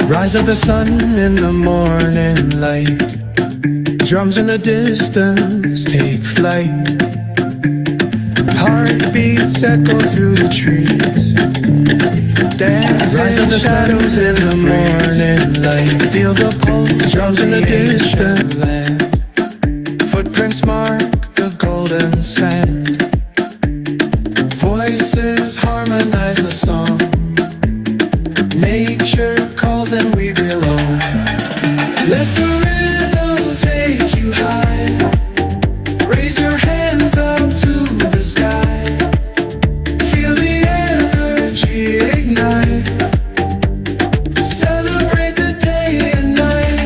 Rise of the sun in the morning light. Drums in the distance take flight. Heartbeats echo through the trees. Dancing shadows in the morning light. Feel the pulse, drums in the distant land. Footprints mark the golden sand. Voices harmonize the song. Nature calls and we belong. Let the rhythm take you high. Raise your hands up to the sky. Feel the energy ignite. Celebrate the day and night.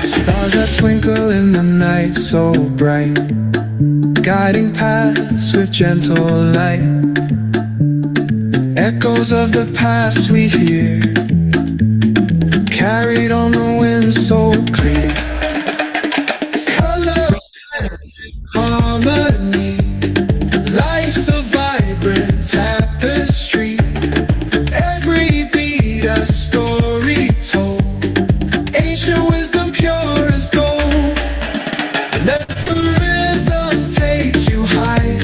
Stars that twinkle in the night so bright, guiding paths with gentle light. Echoes of the past we hear, carried on the wind so clear. Colors in harmony, life's a vibrant tapestry. Every beat a story told, ancient wisdom pure as gold. Let the rhythm take you high.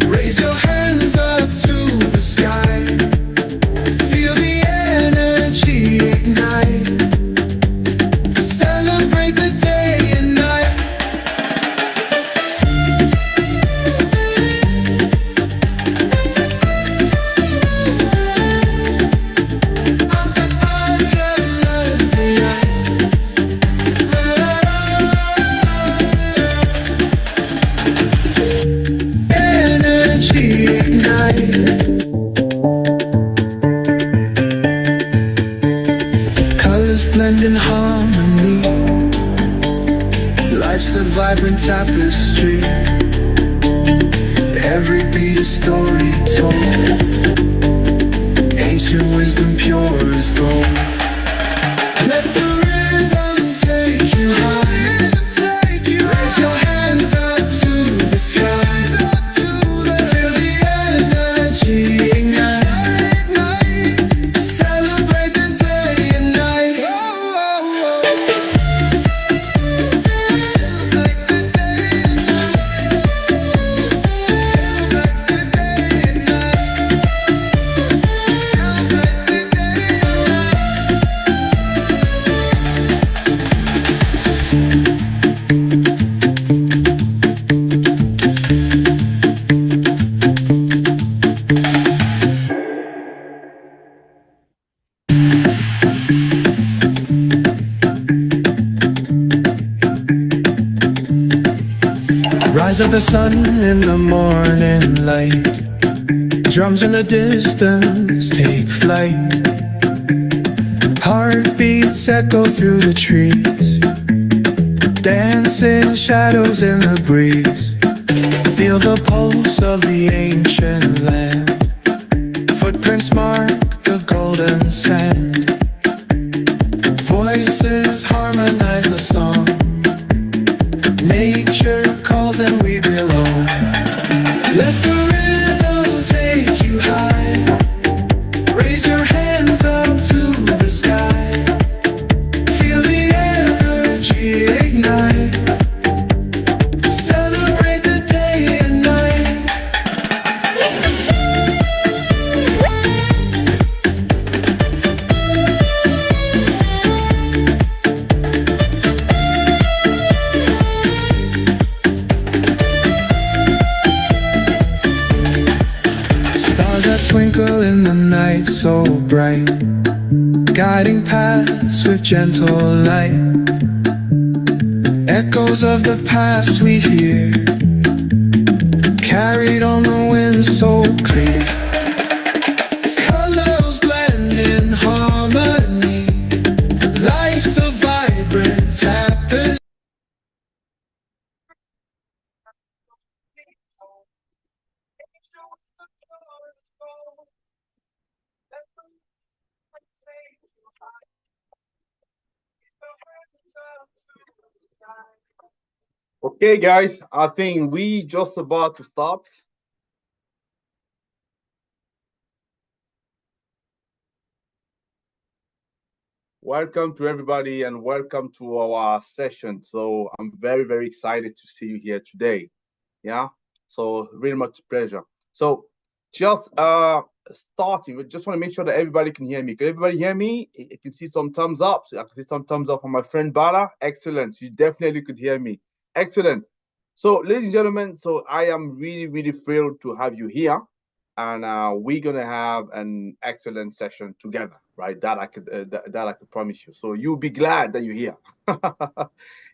Raise your hands up to the sky. Feel the energy ignite. Celebrate the day and night. Energy ignite. Colors blend in harmony. Life's a vibrant tapestry. Every beat a story told. Ancient wisdom pure as gold. Let the rhythm take you high. Raise your hands up to the sky. Feel the energy ignite. Celebrate the day and night. Rise of the sun in the morning light. Drums in the distance take flight. Heartbeats echo through the trees. Dancing shadows in the breeze. Feel the pulse of the ancient land. Footprints mark the golden sand. Voices harmonize the song. Nature calls and we belong. Let the rhythm take you high. Raise your hands up to the sky. Feel the energy ignite. Celebrate the day and night. Stars that twinkle in the night so bright, guiding paths with gentle light. Echoes of the past we hear, carried on the wind so clear. Colors blend in harmony. Life's a vibrant tapestry. Okay, guys, I think we just about to start. Welcome to everybody and welcome to our session. So I'm very, very excited to see you here today. Yeah. So really much pleasure. So just starting, we just want to make sure that everybody can hear me. Can everybody hear me? You can see some thumbs up. So I can see some thumbs up from my friend Bala. Excellent. You definitely could hear me. Excellent. So, ladies and gentlemen, so I am really, really thrilled to have you here, and we're gonna have an excellent session together, right? That I could promise you. So you'll be glad that you're here.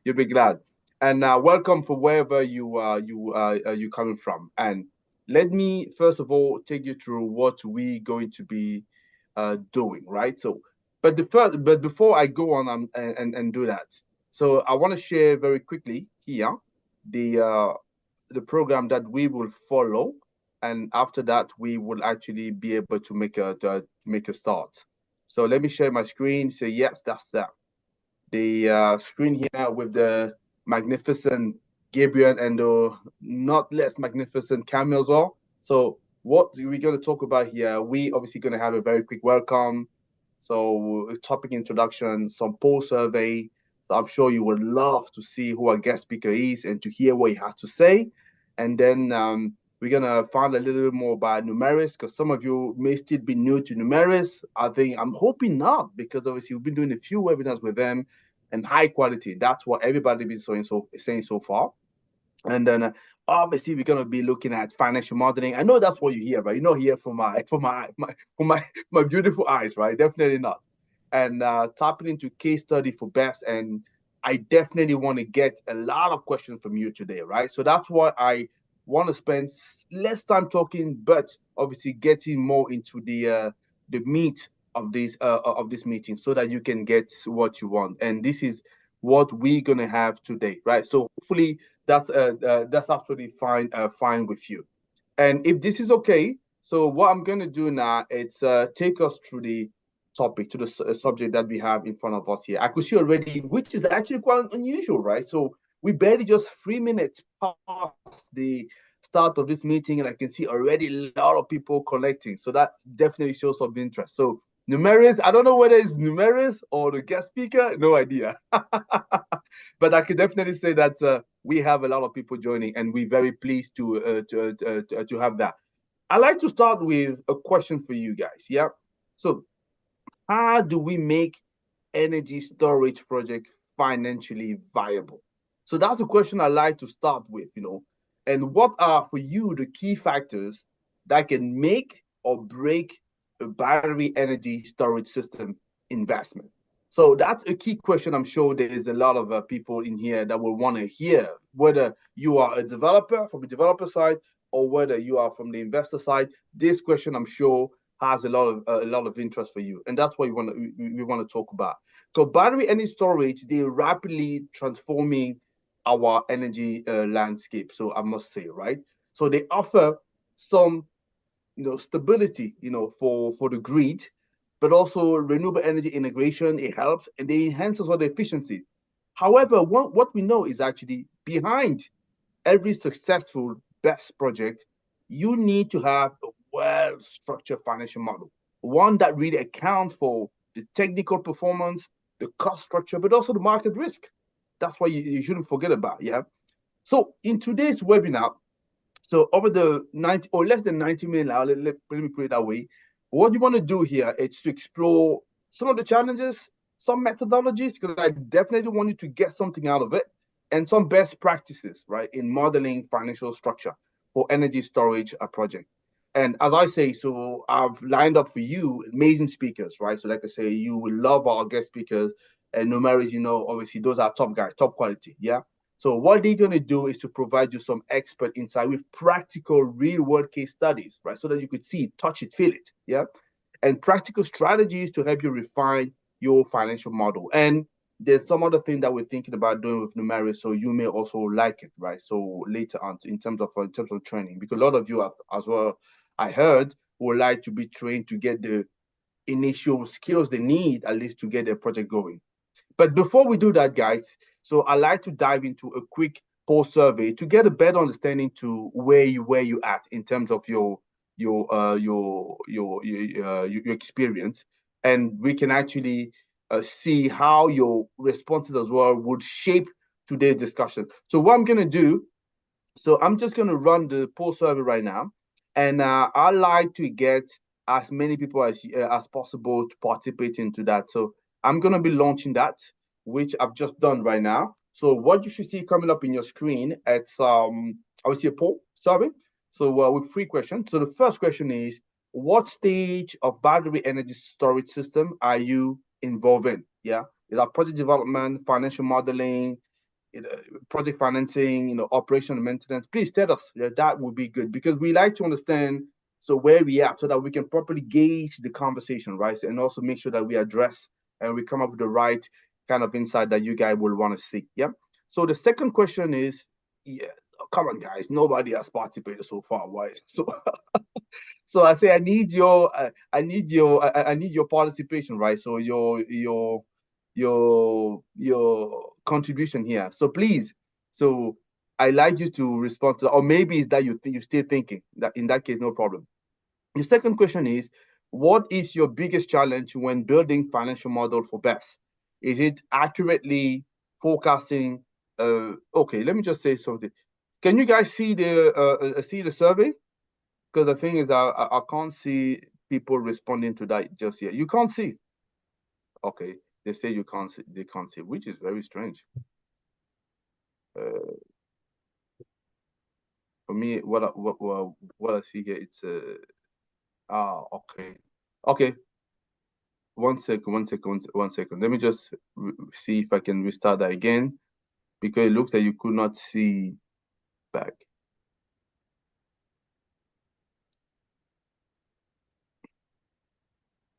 You'll be glad, and welcome for wherever you coming from. And let me first of all take you through what we going to be doing, right? So, but before I go on and do that, so I want to share very quickly here the uh, the program that we will follow, and after that we will actually be able to make a start. So let me share my screen. So yes, that's that. The screen here with the magnificent Gabriel and the not less magnificent Camille. So what we're going to talk about here, we obviously going to have a very quick welcome. So topic introduction, some poll survey. So I'm sure you would love to see who our guest speaker is and to hear what he has to say. And then we're gonna find a little bit more about Numeris because some of you may still be new to Numeris. I'm hoping not because obviously we've been doing a few webinars with them and high quality. That's what everybody been saying so far. And then obviously we're gonna be looking at financial modeling. I know that's what you hear, right? You're not here for my beautiful eyes, right? Definitely not. And tapping into case study for BESS, and I definitely want to get a lot of questions from you today, right? So that's why I want to spend less time talking, but obviously getting more into the meat of this meeting, so that you can get what you want. And this is what we're gonna have today, right? So hopefully that's absolutely fine with you. And if this is okay, so what I'm going to do now is take us through the topic, to the subject that we have in front of us here. I could see already, which is actually quite unusual, right? So we barely just 3 minutes past the start of this meeting, and I can see already a lot of people collecting. So that definitely shows some interest. So Numeris, I don't know whether it's Numeris or the guest speaker, no idea. But I can definitely say that we have a lot of people joining, and we're very pleased to have that. I like to start with a question for you guys. Yeah. So, how do we make energy storage project financially viable? So that's a question I like to start with. And what are for you the key factors that can make or break a battery energy storage system investment? So that's a key question. I'm sure there's a lot of people in here that will want to hear, whether you are a developer from the developer side or whether you are from the investor side. This question, I'm sure, has a lot of interest for you, and that's what we want to talk about. So battery energy storage, they're rapidly transforming our energy landscape. So I must say, right? So they offer some stability, for the grid, but also renewable energy integration. It helps and they enhance as well the efficiency. However, what we know is actually behind every successful BESS project, you need to have a well-structured financial model, one that really accounts for the technical performance, the cost structure, but also the market risk. That's why you shouldn't forget about, yeah? So in today's webinar, so over the 90 or less than 90 minutes now, let me put it that way. What you want to do here is to explore some of the challenges, some methodologies, because I definitely want you to get something out of it, and some best practices, right, in modeling financial structure for energy storage project. And as I say, so I've lined up for you amazing speakers, right? So like I say, you will love our guest speakers, and Numeris, obviously those are top guys, top quality, yeah? So what they're going to do is to provide you some expert insight with practical real world case studies, right? So that you could see, touch it, feel it, yeah? And practical strategies to help you refine your financial model. And there's some other thing that we're thinking about doing with Numeris, so you may also like it, right? So later on, in terms of training, because a lot of you have, as well, I heard, would like to be trained to get the initial skills they need, at least to get their project going. But before we do that, guys, so I like to dive into a quick poll survey to get a better understanding to where you at in terms of your experience, and we can actually see how your responses as well would shape today's discussion. So what I'm gonna do, so I'm just gonna run the poll survey right now, and I like to get as many people as possible to participate into that. So I'm gonna be launching that, which I've just done right now. So what you should see coming up in your screen, it's I will see a poll survey. So with 3 questions. So the first question is, what stage of battery energy storage system are you involved in? Yeah, is that project development, financial modeling, you know, project financing, operation and maintenance? Please tell us. That would be good, because we like to understand so where we are, so that we can properly gauge the conversation, right? And also make sure that we address and we come up with the right kind of insight that you guys will want to see. Yeah. So the second question is, yeah, come on, guys, nobody has participated so far. Why? So I say I need your participation, right? So your contribution here. So please, so I like you to respond to, or maybe it's that you're still thinking. That in that case, no problem. The second question is, what is your biggest challenge when building financial model for BESS? Is it accurately forecasting? Okay, let me just say something. Can you guys see the survey? Because the thing is, I can't see people responding to that just yet. You can't see. Okay, they say you can't see. They can't see, which is very strange. Uh, for me, what I see here, it's okay, okay. 1 second, 1 second, 1 second. Let me just see if I can restart that again, because it looks like you could not see back.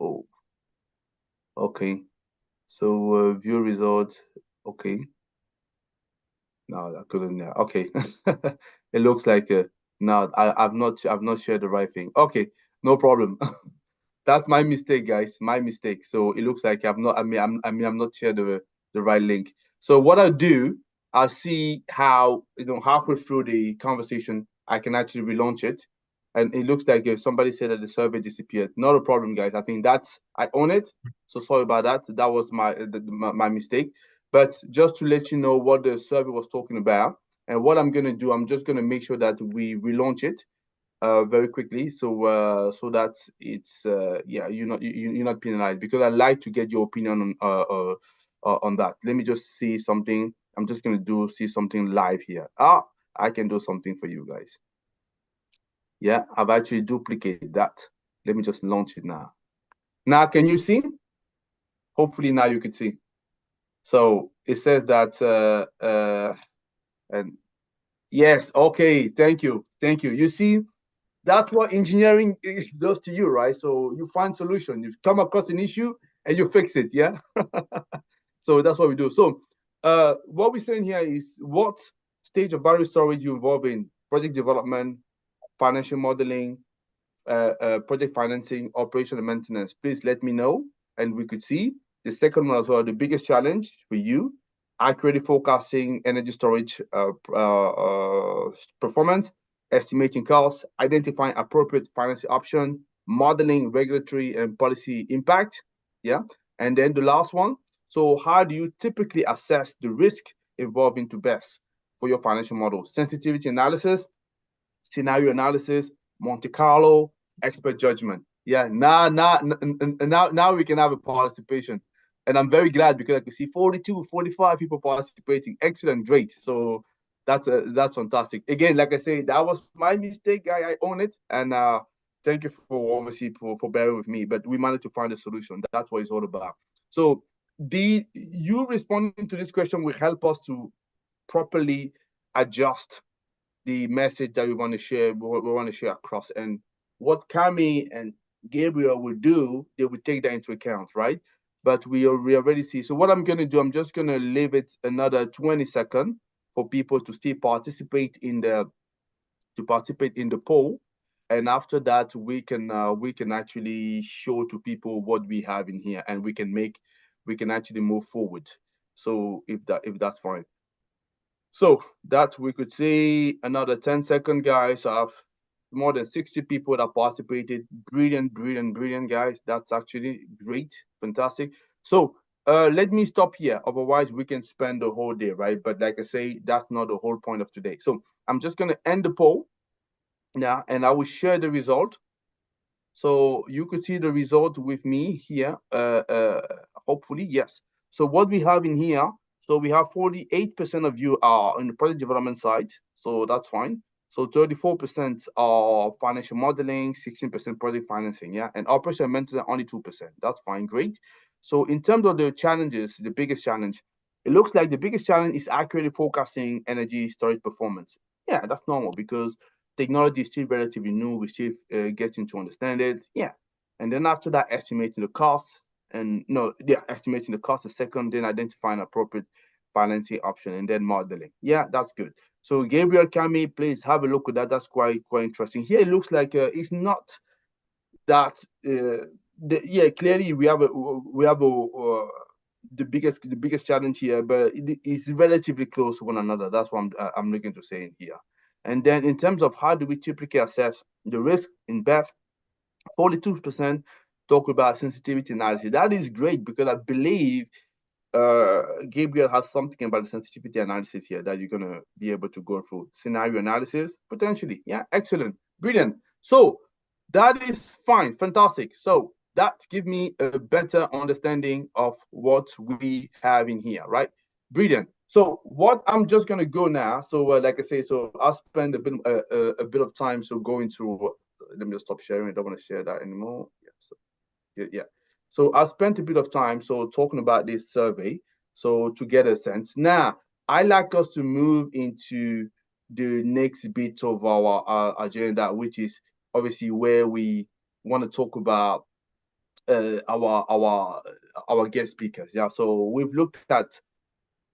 Oh, okay. So view results. Okay. No, I couldn't. Yeah. Okay. It looks like no, I've not shared the right thing. Okay, no problem. That's my mistake, guys. My mistake. So it looks like I've not. I'm not shared the right link. So what I'll do, I'll see how, halfway through the conversation I can actually relaunch it, and it looks like somebody said that the survey disappeared. Not a problem, guys. I think I own it. So sorry about that. That was my mistake. But just to let you know what the survey was talking about, and what I'm gonna do, I'm just gonna make sure that we relaunch it very quickly, so that it's yeah, you're not penalized, because I like to get your opinion on that. Let me just see something. I'm just gonna see something live here. I can do something for you guys. Yeah, I've actually duplicated that. Let me just launch it now. Now, can you see? Hopefully now you can see. So it says that and yes, okay, thank you, thank you. You see, that's what engineering does to you, right? So you find solution, you come across an issue and you fix it, yeah. So that's what we do. So what we're saying here is, what stage of battery storage you involve in: project development, financial modeling, project financing, operation and maintenance? Please let me know, and we could see. The second one as well, the biggest challenge for you: accurately forecasting energy storage performance, estimating costs, identifying appropriate financing option, modeling regulatory and policy impact. Yeah. And then the last one, so how do you typically assess the risk involved into BESS for your financial model? Sensitivity analysis, scenario analysis, Monte Carlo, expert judgment. Yeah, now we can have a participation. And I'm very glad, because I can see 42, 45 people participating. Excellent, great. So that's fantastic. Again, like I say, that was my mistake. I own it. And thank you for obviously for bearing with me. But we managed to find a solution. That's what it's all about. So you responding to this question will help us to properly adjust the message that we want to share. We want to share across. And what Cami and Gabriel will do, they will take that into account, right? But we already see. So what I'm going to do, I'm just going to leave it another 20 seconds for people to still participate in the poll. And after that, we can actually show to people what we have in here, and we can actually move forward. So if that's fine. So that we could see another 10-second, guys. I have more than 60 people that participated. Brilliant, brilliant, brilliant, guys. That's actually great, fantastic. So let me stop here. Otherwise, we can spend the whole day, right? But like I say, that's not the whole point of today. So I'm just gonna end the poll now, and I will share the result. So you could see the result with me here. Hopefully, yes. So what we have in here, so we have 48% of you are on the project development side, so that's fine. So 34% are financial modeling, 16% project financing, yeah, and operation and maintenance only 2%. That's fine, great. So in terms of the challenges, the biggest challenge, it looks like the biggest challenge is accurately forecasting energy storage performance. Yeah, that's normal because technology is still relatively new. We're still getting to understand it. Yeah. And then after that, estimating the cost and no, yeah, estimating the cost is second, then identifying appropriate financing option and then modeling. Yeah, that's good. So Gabriel Kami, please have a look at that. That's quite interesting. Here it looks like it's not that yeah, clearly we have the biggest challenge here, but it is relatively close to one another. That's what I'm looking to say in here. And then in terms of how do we typically assess the risk in BESS, 42% talk about sensitivity analysis. That is great because I believe Gabriel has something about the sensitivity analysis here that you're gonna be able to go through. Scenario analysis, potentially. Yeah, excellent, brilliant. So that is fine, fantastic. So that gives me a better understanding of what we have in here, right? Brilliant. So what I'm just gonna go now. So like I say, so I'll spend a bit of time so going through. Let me just stop sharing. I don't want to share that anymore. Yeah. So yeah. So I spent a bit of time so talking about this survey, so to get a sense. Now, I like us to move into the next bit of our agenda, which is obviously where we want to talk about our guest speakers. Yeah. So we've looked at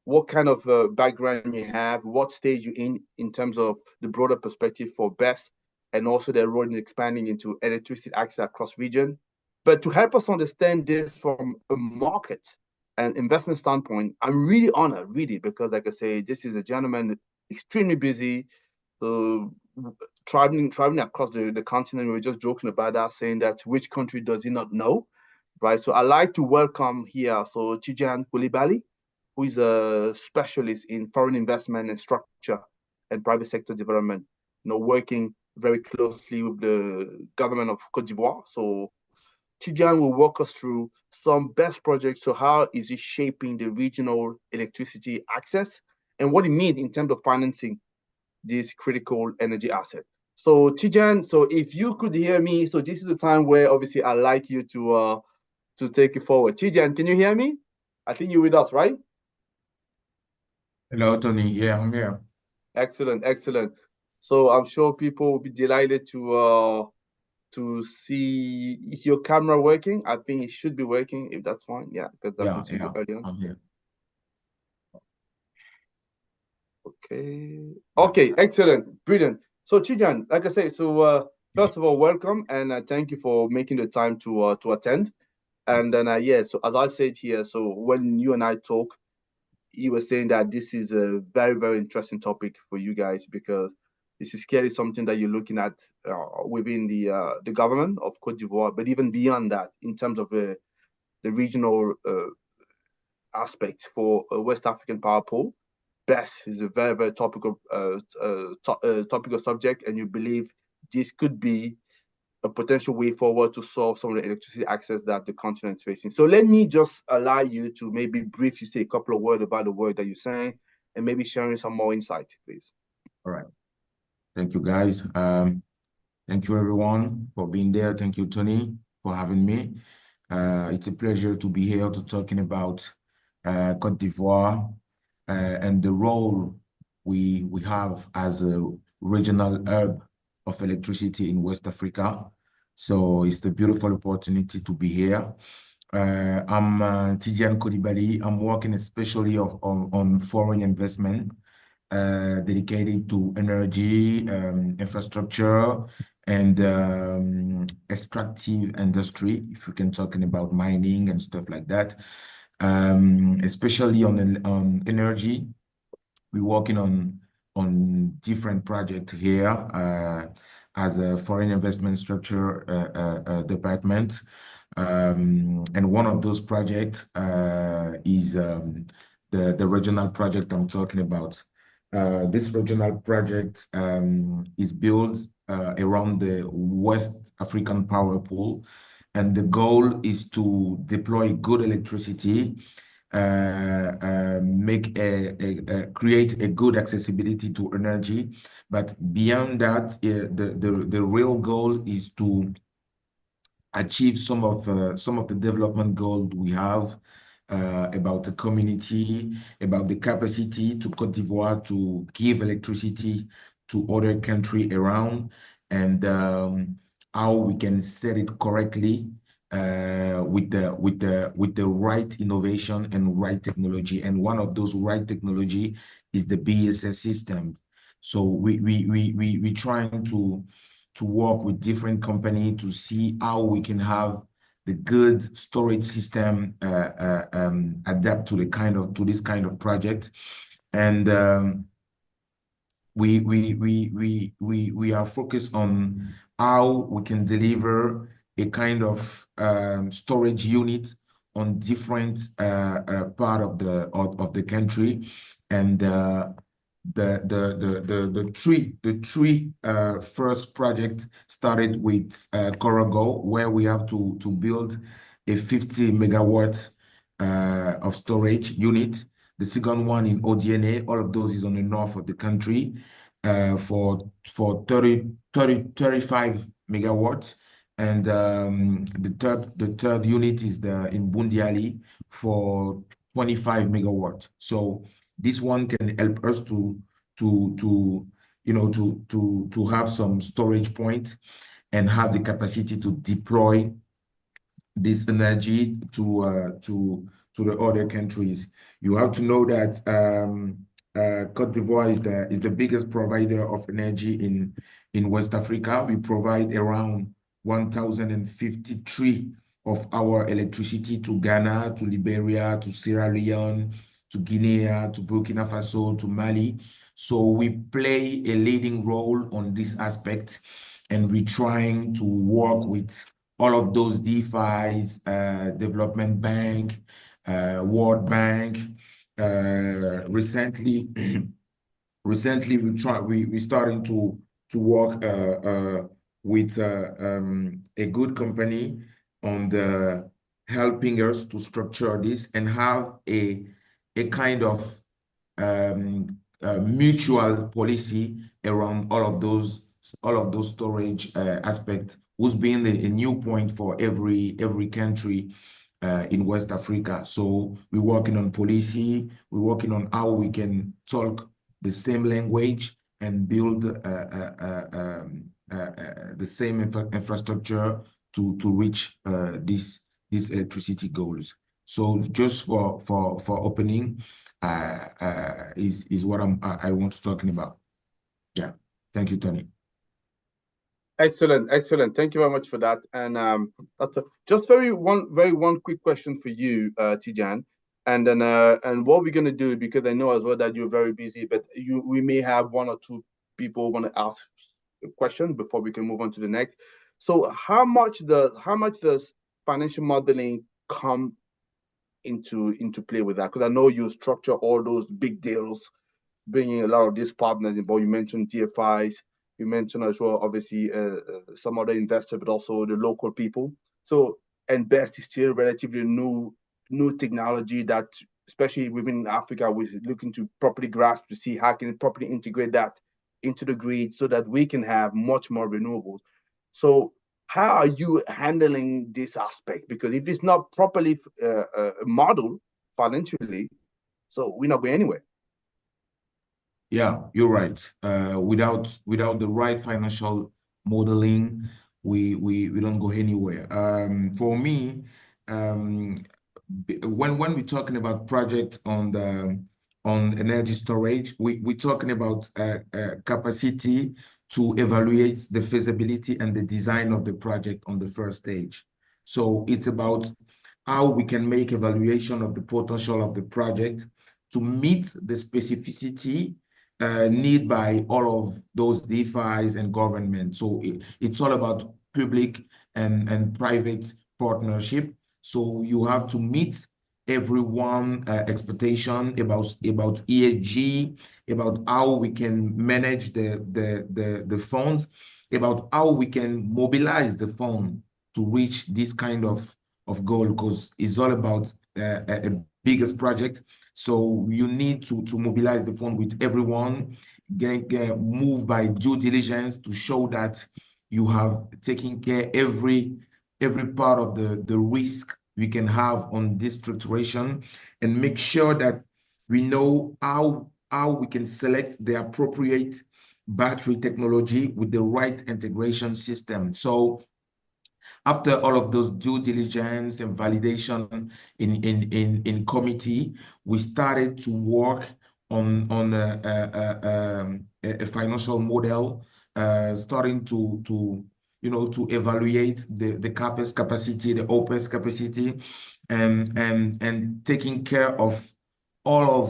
what kind of background you have, what stage you're in terms of the broader perspective for BESS, and also their role in expanding into electricity access across region. But to help us understand this from a market and investment standpoint, I'm really honored, really, because like I say, this is a gentleman extremely busy, uh, traveling across the continent. We were just joking about that, saying that which country does he not know, right? So I like to welcome here, so Tijan Koulibaly, who is a specialist in foreign investment and structure and private sector development, working very closely with the government of Cote d'Ivoire. So Tijan will walk us through some best projects. So how is it shaping the regional electricity access and what it means in terms of financing this critical energy asset. So Tijan, so if you could hear me, so this is a time where obviously I like you to take it forward. Tijan, can you hear me? I think you're with us, right? Hello, Tony. Yeah, I'm here. Excellent, excellent. So I'm sure people will be delighted to see, is your camera working? I think it should be working if that's fine. Yeah, because I could see you earlier. I'm here. Okay. Okay, excellent, brilliant. So Tijan, like I said, so first of all, welcome and thank you for making the time to attend. And then yeah, so as I said here, so when you and I talk, you were saying that this is a very, very interesting topic for you guys because this is clearly something that you're looking at within the government of Cote d'Ivoire, but even beyond that, in terms of the regional aspect for a West African power pool. BESS is a very, very topical topical subject, and you believe this could be a potential way forward to solve some of the electricity access that the continent is facing. So let me just allow you to maybe briefly say a couple of words about the work that you're saying and maybe sharing some more insight, please. All right. Thank you, guys. Thank you, everyone, for being there. Thank you, Tony, for having me. It's a pleasure to be here to talking about Cote d'Ivoire and the role we have as a regional hub of electricity in West Africa. So it's a beautiful opportunity to be here. I'm Tijan Koulibaly. I'm working especially on foreign investment dedicated to energy, infrastructure, and extractive industry, if we can talking about mining and stuff like that, especially on energy. we're working on different projects here as a foreign investment structure department. And one of those projects is the regional project I'm talking about. This regional project is built around the West African power pool, and the goal is to deploy good electricity, create a good accessibility to energy. But beyond that, the real goal is to achieve some of the development goals we have about the community, about the capacity to Côte d'Ivoire to give electricity to other countries around, and how we can set it correctly with the right innovation and right technology. And one of those right technology is the BESS system. So we trying to work with different companies to see how we can have the good storage system adapt to this kind of project. And we are focused on how we can deliver a kind of storage unit on different part of the country. And the three first project started with Korogo, where we have to build a 50 megawatt of storage unit. The second one in ODNA, all of those is on the north of the country for 35 megawatts. And the third unit is in Bundiali for 25 megawatts. So this one can help us to have some storage points and have the capacity to deploy this energy to the other countries. You have to know that Côte d'Ivoire is the biggest provider of energy in West Africa. We provide around 1,053 of our electricity to Ghana, to Liberia, to Sierra Leone, to Guinea, to Burkina Faso, to Mali. So we play a leading role on this aspect, and we're trying to work with all of those DeFi's, Development Bank, World Bank. Recently we're starting to work with a good company on the helping us to structure this and have a kind of mutual policy around all of those storage aspects, who's been a new point for every country in West Africa. So we're working on policy, we're working on how we can talk the same language and build the same infrastructure to reach these electricity goals. So just for opening is what I want to talking about. Yeah, thank you, Tony. Excellent. Thank you very much for that. And just one quick question for you, Tijan. And then and what we're gonna do, because I know as well that you're very busy, but we may have one or two people want to ask a question before we can move on to the next. So how much does financial modeling come into play with that? Because I know you structure all those big deals, bringing a lot of these partners involved. You mentioned DFIs. You mentioned as well, obviously, some other investors, but also the local people. So, and BESS is still relatively new technology that, especially within Africa, we're looking to properly grasp to see how can it properly integrate that into the grid so that we can have much more renewables. So, how are you handling this aspect? Because if it's not properly modeled financially, so we're not going anywhere. Yeah, you're right. Without the right financial modeling, we don't go anywhere. For me, when we're talking about projects on energy storage, we're talking about capacity to evaluate the feasibility and the design of the project on the first stage. So it's about how we can make evaluation of the potential of the project meet the specificity need by all of those DeFis and government. So it's all about public and private partnership. So you have to meet everyone expectation about ESG, about how we can manage the funds, about how we can mobilize the fund to reach this kind of goal, because it's all about a biggest project. So you need to mobilize the fund with everyone, move by due diligence to show that you have taken care every part of the risk we can have on this structuration, and make sure that we know how we can select the appropriate battery technology with the right integration system. So after all of those due diligence and validation in committee, we started to work on a financial model, starting to evaluate the CapEx capacity, the OpEx capacity, and taking care of all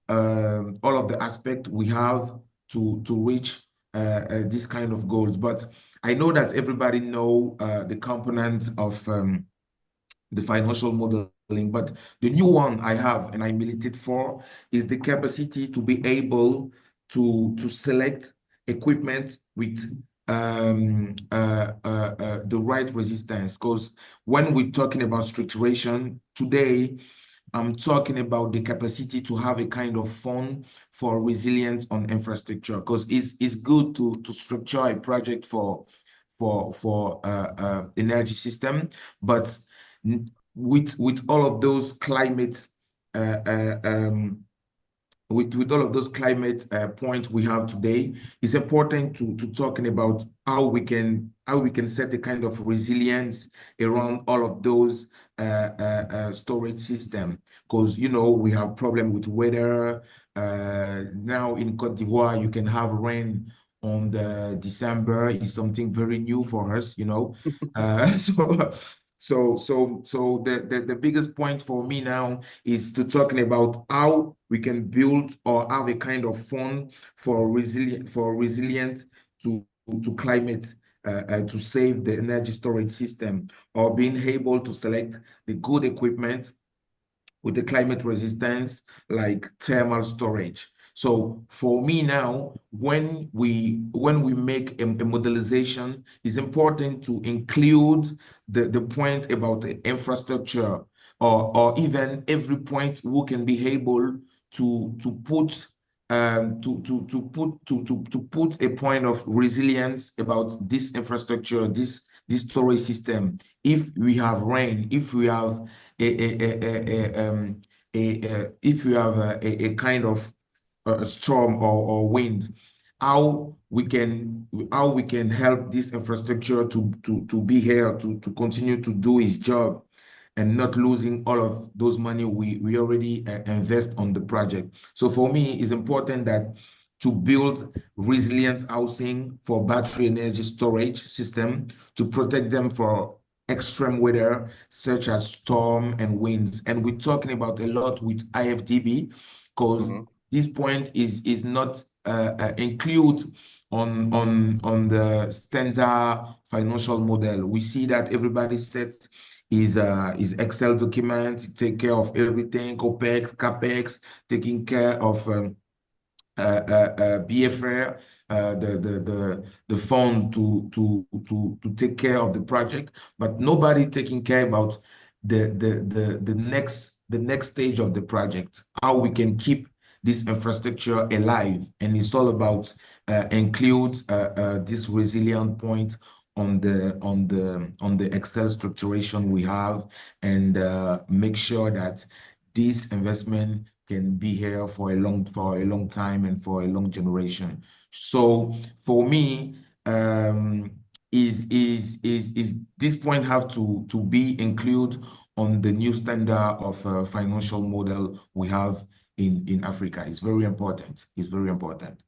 of the aspects we have to reach this kind of goals. But I know that everybody know the components of the financial modeling, but the new one I have and I militate for is the capacity to be able to select equipment with the right resistance. Because when we're talking about structuration today, I'm talking about the capacity to have a kind of fund for resilience on infrastructure, because it's good to structure a project for energy system, but with all of those climate with all of those climate points we have today, it's important to talking about how we can set the kind of resilience around all of those storage system, because we have problem with weather. Now in Cote d'Ivoire, you can have rain on the December. Is something very new for us, so the biggest point for me now is to talking about how we can build or have a kind of fund for resilient to climate, to save the energy storage system, or being able to select the good equipment with the climate resistance, like thermal storage. So for me now, when we make a modelization, it's important to include the point about the infrastructure, or even every point who can be able to put a point of resilience about this infrastructure, this storage system. If we have rain, if we have if you have a kind of a storm or wind, how we can help this infrastructure to be here to continue to do its job, and not losing all of those money we already invest on the project. So for me, it's important that to build resilient housing for battery energy storage system, to protect them for extreme weather such as storm and winds. And we're talking about a lot with IFDB, because this point is not include on the standard financial model. We see that everybody sets is Excel document, take care of everything, OPEX, CAPEX, taking care of BFR, the fund to take care of the project, but nobody taking care about the next stage of the project, how we can keep this infrastructure alive. And it's all about include this resilient point on the Excel structuration we have, and make sure that this investment can be here for a long time and for a long generation. So for me, is this point have to be included on the new standard of financial model we have in Africa. It's very important. It's very important.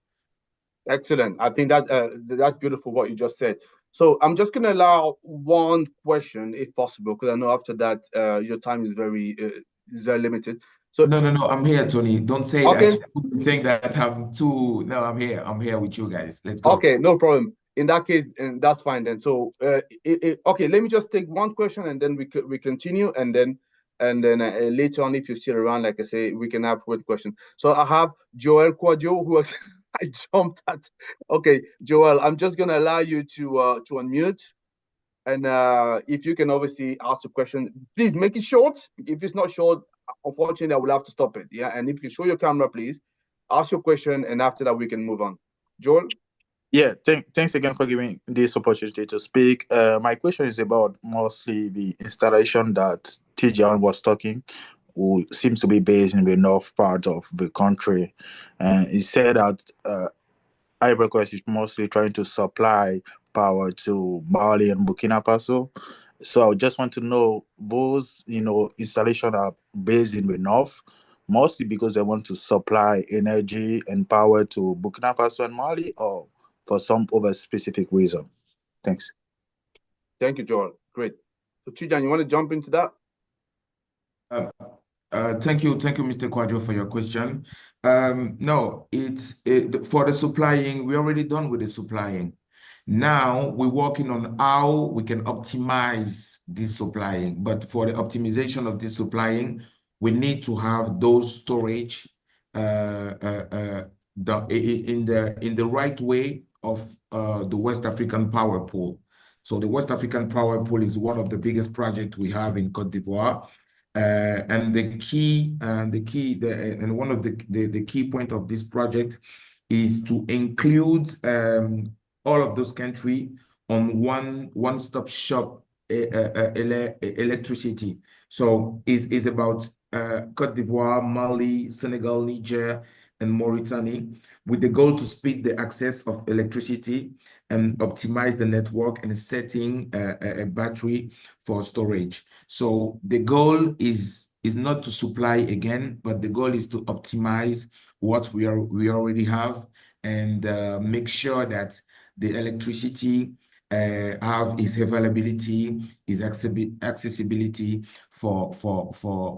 Excellent. I think that that's beautiful what you just said. So I'm just going to allow one question, if possible, because I know after that your time is very limited. So No, I'm here, Tony. Don't say okay, that. You think that I'm too. No, I'm here. I'm here with you guys. Let's go. okay, no problem. In that case, and that's fine then. So, okay, let me just take one question and then we continue, and then later on, if you're still around, like I say, we can have one question. So I have Joel Quadio, who was I jumped at. Okay, Joel, I'm just gonna allow you to unmute, and if you can obviously ask a question, please make it short. If it's not short, unfortunately, I will have to stop it. Yeah, and if you can show your camera, please ask your question, and after that, we can move on. Joel. Yeah, thanks again for giving this opportunity to speak. My question is about mostly the installation that Tijan was talking, who seems to be based in the north part of the country. And he said that Ivory Coast is mostly trying to supply power to Mali and Burkina Faso. So I just want to know, those, installations are based in the north, mostly because they want to supply energy and power to Burkina Faso and Mali, or for some other specific reason. Thanks. Thank you, Joel. Great. So, Tijan, you want to jump into that? Thank you, Mr. Quadro, for your question. No, for the supplying. We're already done with the supplying. Now we're working on how we can optimize this supplying. But for the optimization of this supplying, we need to have those storage in the right way of the West African Power Pool. So the West African Power Pool is one of the biggest projects we have in Côte d'Ivoire. And one of the key point of this project is to include all of those countries on one-stop shop electricity. So is about Côte d'Ivoire, Mali, Senegal, Niger, and Mauritania, with the goal to speed the access of electricity and optimize the network and setting a battery for storage. So the goal is not to supply again, but the goal is to optimize what we already have and make sure that the electricity have its availability, its accessibility for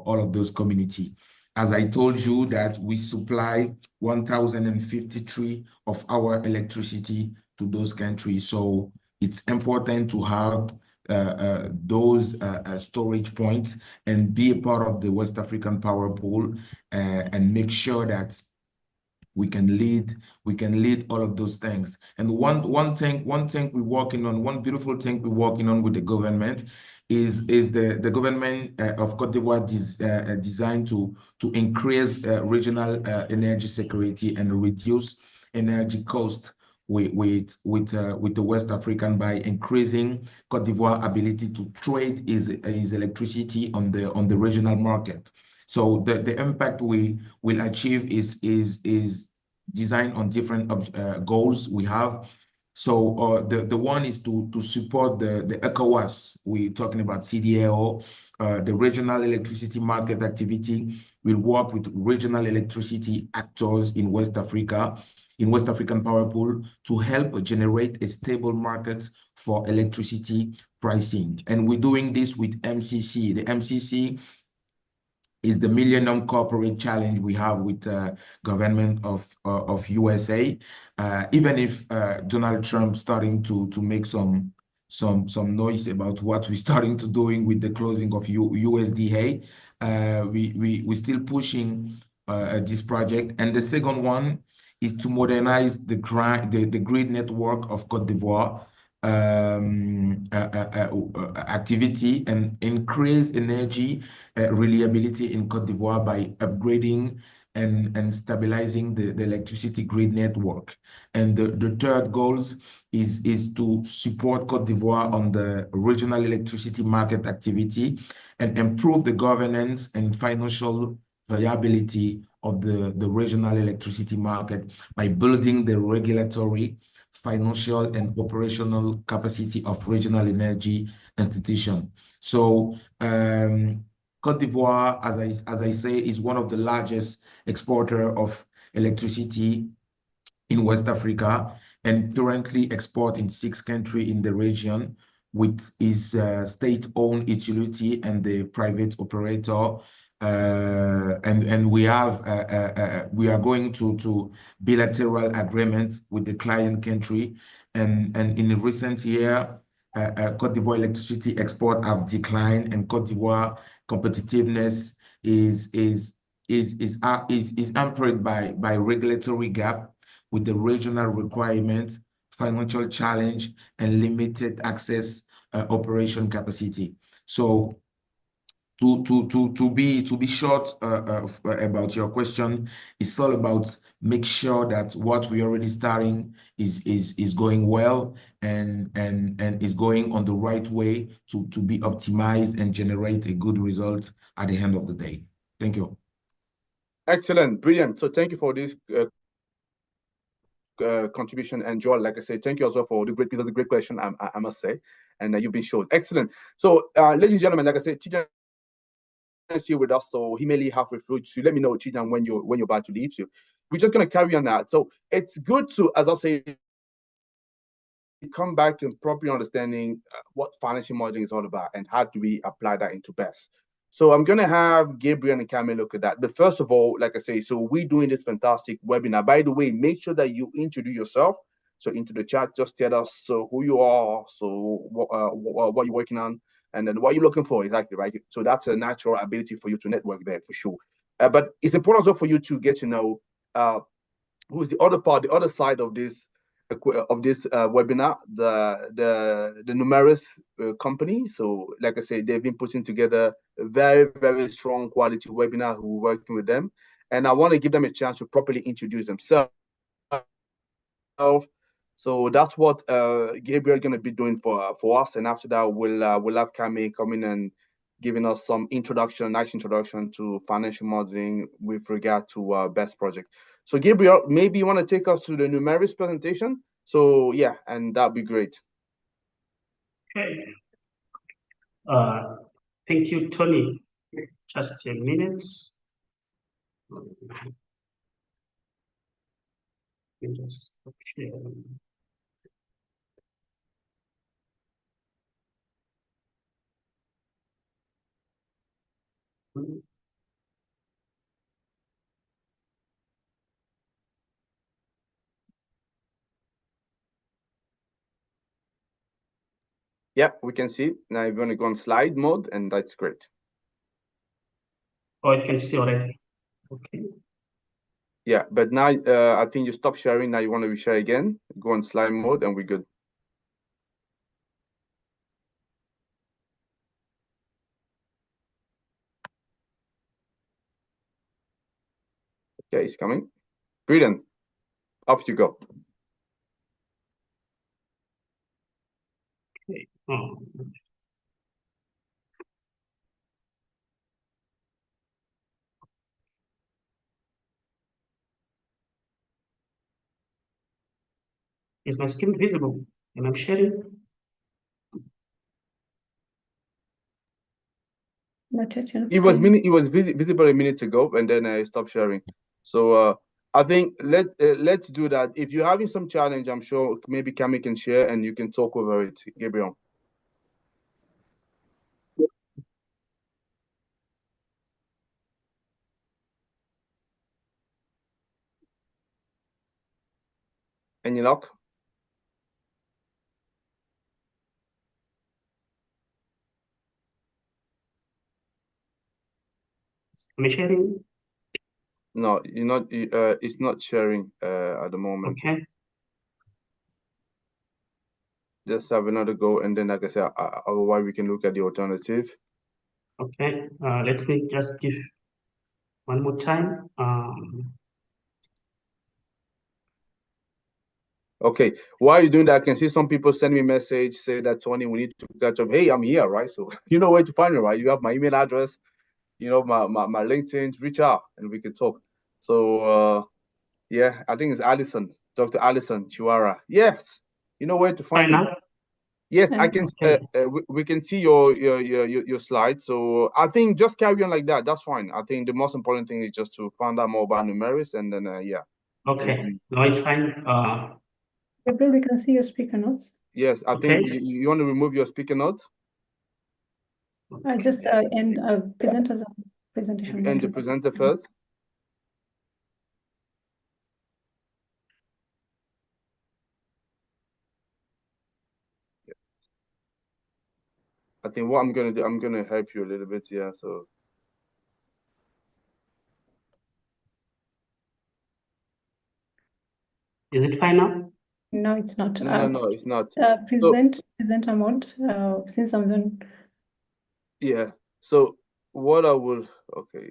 all of those community. As I told you that we supply 1,053 of our electricity to those countries. So it's important to have those storage points and be a part of the West African Power Pool and make sure that we can lead all of those things. And one beautiful thing we're working on with the government is the government of Côte d'Ivoire designed to increase regional energy security and reduce energy cost with the West African by increasing Côte d'Ivoire ability to trade his electricity on the regional market. So the impact we will achieve is designed on different goals we have. So the one is to support the ECOWAS. We're talking about CDAO, the regional electricity market activity. Will work with regional electricity actors in West Africa, in West African Power Pool, to help generate a stable market for electricity pricing. And we're doing this with MCC. The MCC is the Millennium Corporate Challenge we have with government of USA. Even if Donald Trump starting to make some noise about what we're starting to doing with the closing of USDA, we're still pushing this project. And the second one is to modernize the grid network of Côte d'Ivoire activity and increase energy reliability in Côte d'Ivoire by upgrading and stabilizing the electricity grid network. And the third goals is to support Côte d'Ivoire on the regional electricity market activity and improve the governance and financial viability of the regional electricity market by building the regulatory, financial, and operational capacity of regional energy institution. So Côte d'Ivoire, as I say, is one of the largest exporter of electricity in West Africa and currently export in 6 countries in the region with its state-owned utility and the private operator and we are going to bilateral agreements with the client country, and in the recent year, Cote d'Ivoire electricity export have declined, and Cote d'Ivoire competitiveness is hampered by regulatory gap with the regional requirements, financial challenge, and limited access operation capacity. So to be short about your question, it's all about make sure that what we already starting is going well and is going on the right way to be optimized and generate a good result at the end of the day. Thank you. Excellent, brilliant. So thank you for this contribution, and Joel, like I said, thank you as well for the great question, I must say, and you've been shown excellent. So ladies and gentlemen, like I said, Tijan is here with us, so he may leave halfway through. To let me know, Tijan, when you're about to leave. So we're just going to carry on that. So it's good to, as I say, come back and properly understanding what financial modeling is all about and how do we apply that into BESS. So I'm going to have Gabriel and Camille look at that. But first of all, like I say, so we're doing this fantastic webinar. By the way, make sure that you introduce yourself. So into the chat, just tell us who you are, so what you're working on, and then what you're looking for exactly, right? So that's a natural ability for you to network there for sure. But it's important also for you to get to know who's the other part, the other side of this webinar, the Numeris company. So like I said, they've been putting together a very, very strong quality webinar. Who are working with them, and I want to give them a chance to properly introduce themselves. So that's what Gabriel is going to be doing for us, and after that we'll have Camille coming and giving us some nice introduction to financial modeling with regard to BESS project. So Gabriel, maybe you want to take us to the Numeris presentation. So yeah, and that'd be great. Okay. Thank you, Tony. Just a minute. Okay. Yeah, we can see. Now you're going to go on slide mode, and that's great. Oh, I can see already. Okay. Yeah, but now I think you stop sharing. Now you want to reshare again. Go on slide mode, and we're good. Okay, it's coming. Brilliant. Off you go. Okay. Is my screen visible? And I'm sharing? It was visible a minute ago, and then I stopped sharing. So I think let's do that. If you're having some challenge, I'm sure maybe Camille can share and you can talk over it, Gabriel. Any luck? Am I sharing? No, you're not. It's not sharing at the moment. Okay. Just have another go, and then, like I said, otherwise we can look at the alternative. Okay. Let me just give one more time. Okay, while you're doing that, I can see some people send me a message, say that, Tony, we need to catch up. Hey, I'm here, right? So you know where to find me, right? You have my email address, you know, my LinkedIn, reach out and we can talk. So yeah, I think it's Allison, Dr. Allison Chiwara. Yes, you know where to find me. Now? Yes, I can. Okay. We can see your slides. So I think just carry on like that. That's fine. I think the most important thing is just to find out more about Numeris, and then yeah. Okay. No, it's fine. Gabriel, we can see your speaker notes. Yes, I think you want to remove your speaker notes. Just and presenters. presentation. And the presenter first. I think what I'm gonna do, I'm gonna help you a little bit, yeah. So Is it fine now? No, it's not. no, it's not. Presenter mode. Since I'm done. Yeah. So what I will, okay.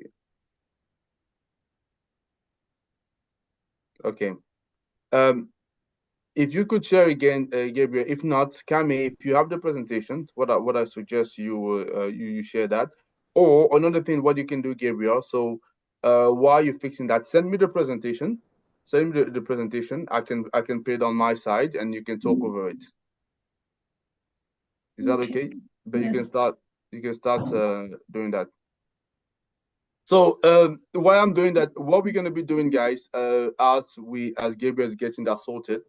Okay. If you could share again, Gabriel. If not, Kami, if you have the presentation, what I suggest you share that. Or another thing, what you can do, Gabriel. So while you're fixing that, send me the presentation. Send me the presentation. I can put it on my side, and you can talk over it. Is that okay? But Yes. you can start doing that. So while I'm doing that, what we're gonna be doing, guys, as Gabriel is getting that sorted,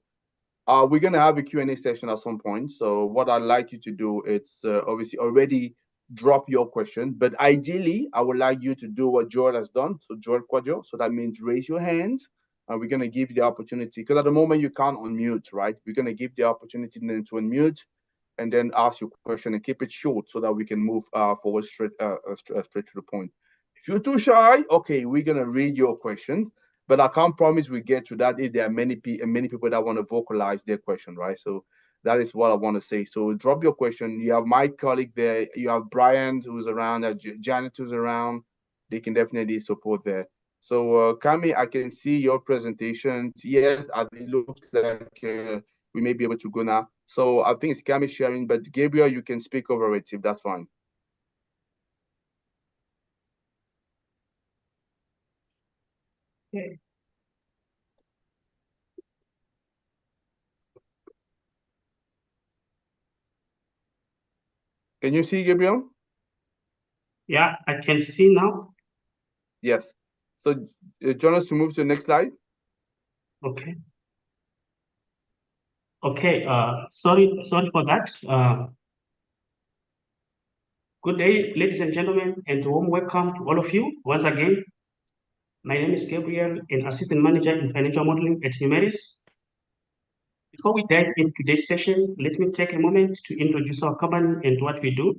we're gonna have a Q&A session at some point. So what I'd like you to do is obviously already drop your question, but ideally I would like you to do what Joel has done. So Joel Quadjo, so that means raise your hand, and we're gonna give you the opportunity, because at the moment you can't unmute, right? We're gonna give the opportunity then to unmute and then ask your question, and keep it short so that we can move forward straight to the point. If you're too shy, okay, we're gonna read your question, but I can't promise we get to that if there are many people that want to vocalize their question, right? So that is what I want to say. So drop your question. You have my colleague there. You have Brian who's around, Janet who's around. They can definitely support there. So Kami, I can see your presentation. Yes, it looks like we may be able to go now. So I think it's Kami sharing, but Gabriel, you can speak over it if that's fine. Okay. Can you see, Gabriel? Yeah, I can see now. Yes. So Jonas, to move to the next slide. Okay. Okay. Sorry for that. Good day, ladies and gentlemen, and warm welcome to all of you once again. My name is Gabriel, an assistant manager in financial modeling at Numeris. Before we dive into today's session, let me take a moment to introduce our company and what we do.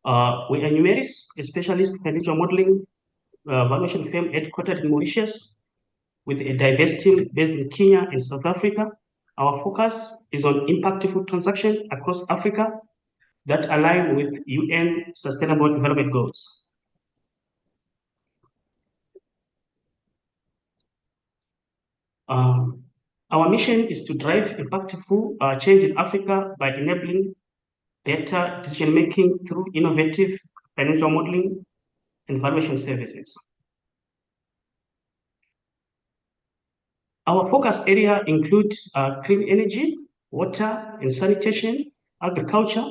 We are Numeris, a specialist financial modeling valuation firm headquartered in Mauritius, with a diverse team based in Kenya and South Africa. Our focus is on impactful transactions across Africa that align with UN Sustainable Development Goals. Our mission is to drive impactful change in Africa by enabling better decision-making through innovative financial modeling and valuation services. Our focus area includes clean energy, water and sanitation, agriculture.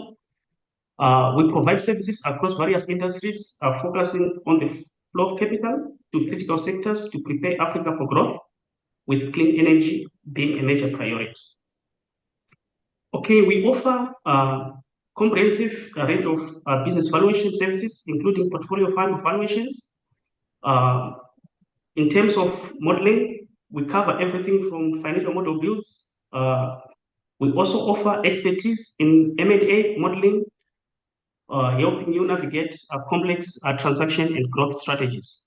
We provide services across various industries, focusing on the flow of capital to critical sectors to prepare Africa for growth, with clean energy being a major priority. Okay, we offer a comprehensive range of business valuation services, including portfolio fund valuations. In terms of modeling, we cover everything from financial model builds. We also offer expertise in M&A modeling, helping you navigate complex transaction and growth strategies.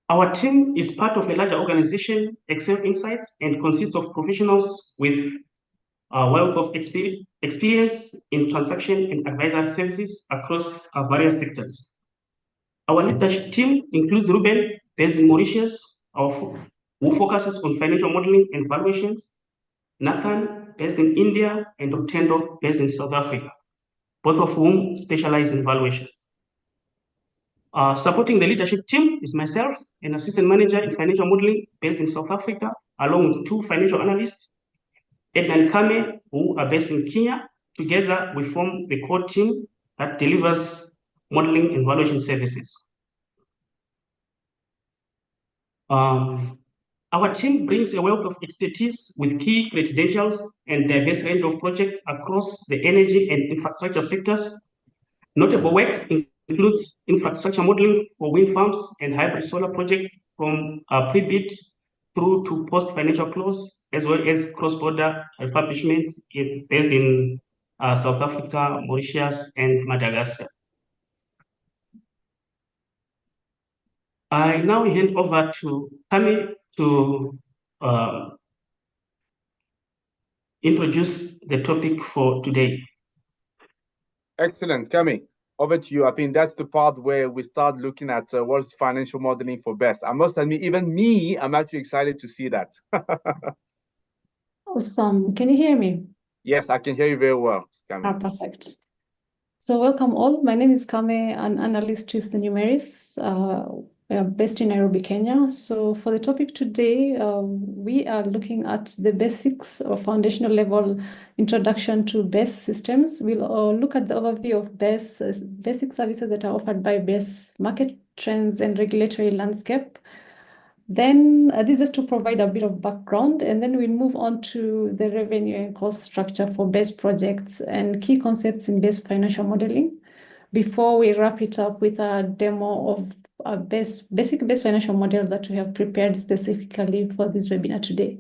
Our team is part of a larger organization, Excel Insights, and consists of professionals with a wealth of experience in transaction and advisory services across various sectors. Our leadership team includes Ruben, based in Mauritius, who focuses on financial modeling and valuations, Nathan, based in India, and Otendo, based in South Africa, both of whom specialize in valuations. Supporting the leadership team is myself, an assistant manager in financial modeling based in South Africa, along with two financial analysts, Edna and Kame, who are based in Kenya. Together, we form the core team that delivers modeling and valuation services. Our Our team brings a wealth of expertise with key credentials and diverse range of projects across the energy and infrastructure sectors. Notable work includes infrastructure modeling for wind farms and hybrid solar projects from pre-bid through to post-financial close, as well as cross-border refurbishments based in South Africa, Mauritius, and Madagascar. I now hand over to Kami to introduce the topic for today. Excellent, Kami. Over to you. I think that's the part where we start looking at what's financial modeling for BESS. I must admit, even me, I'm actually excited to see that. Awesome. Can you hear me? Yes, I can hear you very well, Kami. Perfect. So welcome all. My name is Kame, an analyst with the Numeris. We are based in Nairobi, Kenya. So for the topic today, we are looking at the basics or foundational level introduction to BESS systems. We'll look at the overview of BESS, basic services that are offered by BESS, market trends and regulatory landscape. Then this is to provide a bit of background, and then we'll move on to the revenue and cost structure for BESS projects and key concepts in BESS financial modeling before we wrap it up with a demo of a basic BESS financial model that we have prepared specifically for this webinar today.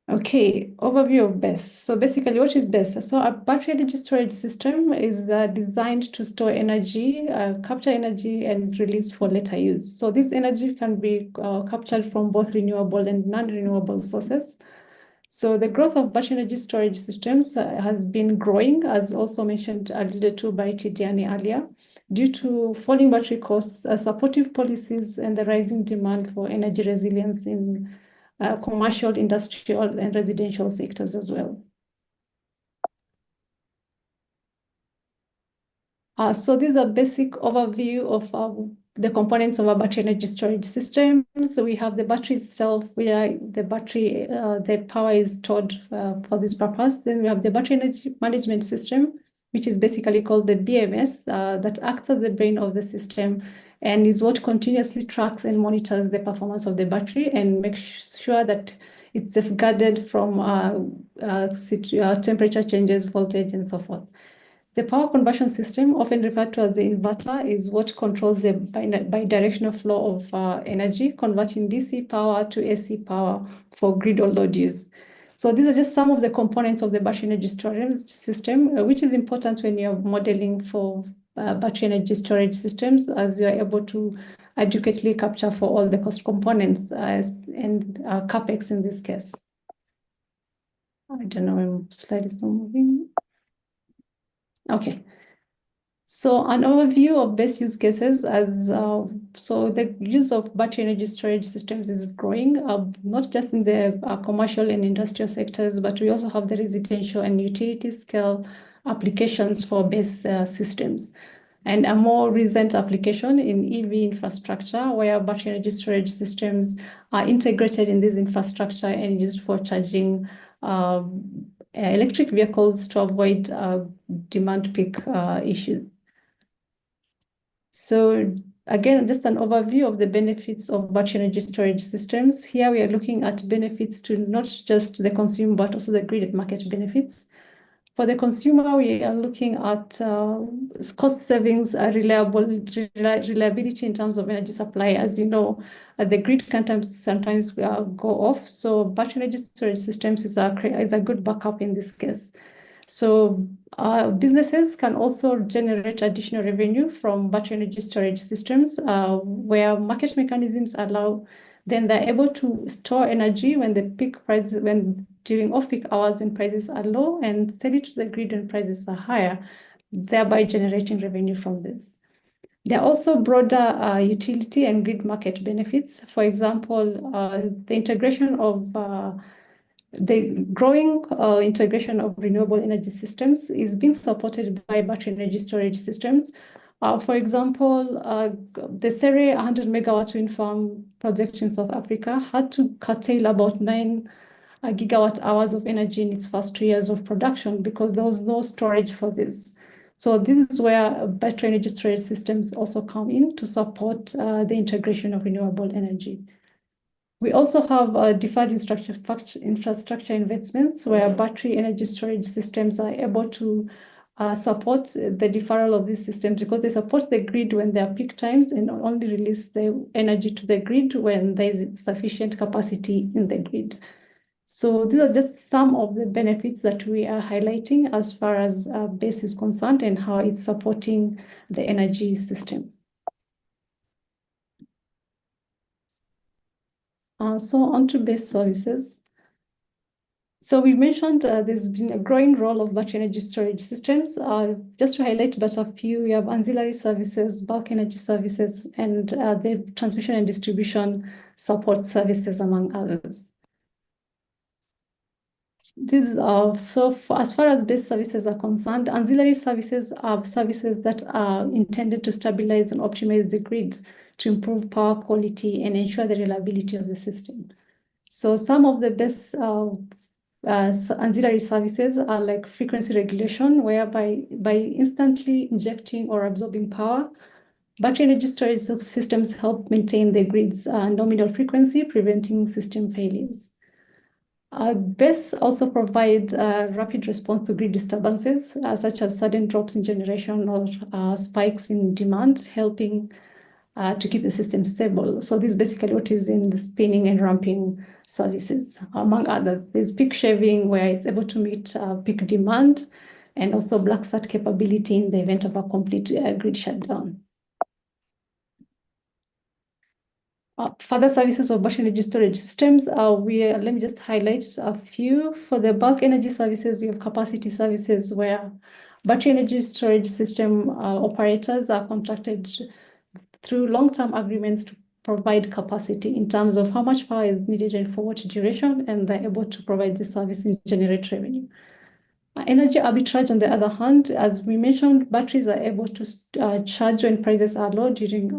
Okay, overview of BESS. So basically, what is BESS? So a battery energy storage system is designed to store energy, capture energy, and release for later use. So this energy can be captured from both renewable and non-renewable sources. So the growth of battery energy storage systems has been growing, as also mentioned alluded to by Tidiane earlier, due to falling battery costs, supportive policies, and the rising demand for energy resilience in commercial, industrial, and residential sectors as well. So these are basic overview of the components of a battery energy storage system. So we have the battery itself, where the battery, the power is stored for this purpose. Then we have the battery energy management system, which is basically called the BMS, that acts as the brain of the system and is what continuously tracks and monitors the performance of the battery and makes sure that it's safeguarded from temperature changes, voltage, and so forth. The power conversion system, often referred to as the inverter, is what controls the bidirectional flow of energy, converting DC power to AC power for grid or load use. So these are just some of the components of the battery energy storage system, which is important when you're modeling for battery energy storage systems, as you're able to adequately capture for all the cost components and CapEx in this case. I don't know, my slide is not moving. Okay. So an overview of best use cases as so the use of battery energy storage systems is growing, not just in the commercial and industrial sectors, but we also have the residential and utility scale applications for BESS systems. And a more recent application in EV infrastructure, where battery energy storage systems are integrated in this infrastructure and used for charging electric vehicles to avoid demand peak issues. So again, just an overview of the benefits of battery energy storage systems. Here we are looking at benefits to not just the consumer, but also the grid and market benefits. For the consumer, we are looking at cost savings, reliability in terms of energy supply. As you know, the grid can sometimes go off. So battery energy storage systems is a good backup in this case. So businesses can also generate additional revenue from battery energy storage systems where market mechanisms allow, then they're able to store energy when the peak prices, during off-peak hours when prices are low, and sell it to the grid when prices are higher, thereby generating revenue from this. There are also broader utility and grid market benefits. For example, the integration of the growing integration of renewable energy systems is being supported by battery energy storage systems. For example, the Sere 100 megawatt wind farm project in South Africa had to curtail about 9 gigawatt hours of energy in its first 2 years of production because there was no storage for this. So this is where battery energy storage systems also come in to support the integration of renewable energy. We also have deferred infrastructure investments where battery energy storage systems are able to support the deferral of these systems because they support the grid when there are peak times and only release the energy to the grid when there is sufficient capacity in the grid. So these are just some of the benefits that we are highlighting as far as BESS is concerned and how it's supporting the energy system. So on to BESS services. So we mentioned there's been a growing role of battery energy storage systems. Just to highlight but a few, we have ancillary services, bulk energy services, and the transmission and distribution support services, among others. These are as far as BESS services are concerned, ancillary services are services that are intended to stabilize and optimize the grid to improve power quality and ensure the reliability of the system. So some of the BESS ancillary services are like frequency regulation, whereby by instantly injecting or absorbing power, battery energy storage systems help maintain the grid's nominal frequency, preventing system failures. BESS also provide rapid response to grid disturbances, such as sudden drops in generation or spikes in demand, helping to keep the system stable. So this is basically what is in the spinning and ramping services, among others. There's peak shaving, where it's able to meet peak demand, and also black start capability in the event of a complete grid shutdown. Further services of battery energy storage systems, let me just highlight a few. For the bulk energy services, you have capacity services where battery energy storage system operators are contracted through long-term agreements to provide capacity in terms of how much power is needed and for what duration, and they're able to provide the service and generate revenue. Energy arbitrage, on the other hand, as we mentioned, batteries are able to charge when prices are low during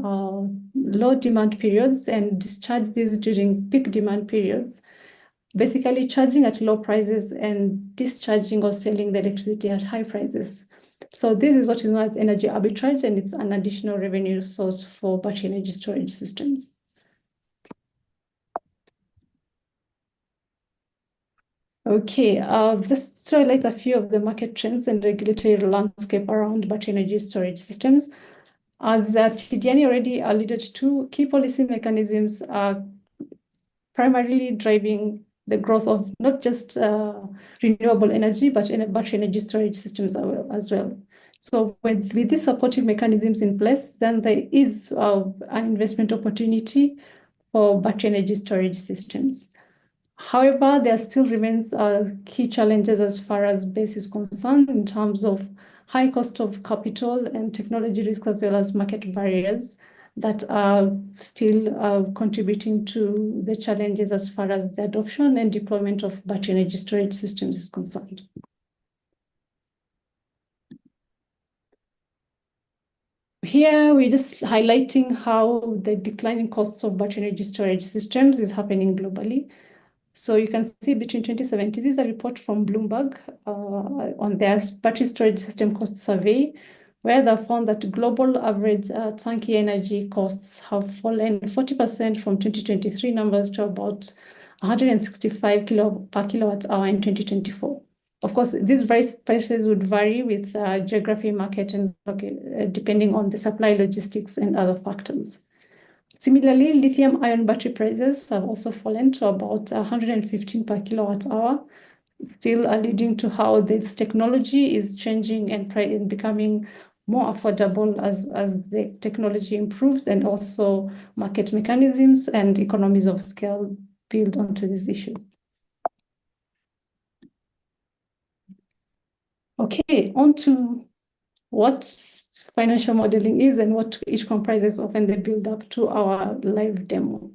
low demand periods and discharge these during peak demand periods, basically charging at low prices and discharging or selling the electricity at high prices. So this is what is known as energy arbitrage, and it's an additional revenue source for battery energy storage systems. Okay, just to highlight a few of the market trends and regulatory landscape around battery energy storage systems. As Tidiane already alluded to, key policy mechanisms are primarily driving the growth of not just renewable energy, but battery energy storage systems as well. So with these supportive mechanisms in place, then there is an investment opportunity for battery energy storage systems. However, there still remains key challenges as far as BESS is concerned in terms of high cost of capital and technology risk, as well as market barriers that are still contributing to the challenges as far as the adoption and deployment of battery energy storage systems is concerned. Here, we're just highlighting how the declining costs of battery energy storage systems is happening globally. So you can see between 2017, this is a report from Bloomberg on their battery storage system cost survey, where they found that global average tanky energy costs have fallen 40% from 2023 numbers to about 165 per kilowatt hour in 2024. Of course, these prices would vary with geography, market, and depending on the supply, logistics, and other factors. Similarly, lithium-ion battery prices have also fallen to about 115 per kilowatt hour, still alluding to how this technology is changing and becoming more affordable as the technology improves, and also market mechanisms and economies of scale build onto these issues. Okay, on to what financial modeling is and what each comprises of, and the build up to our live demo.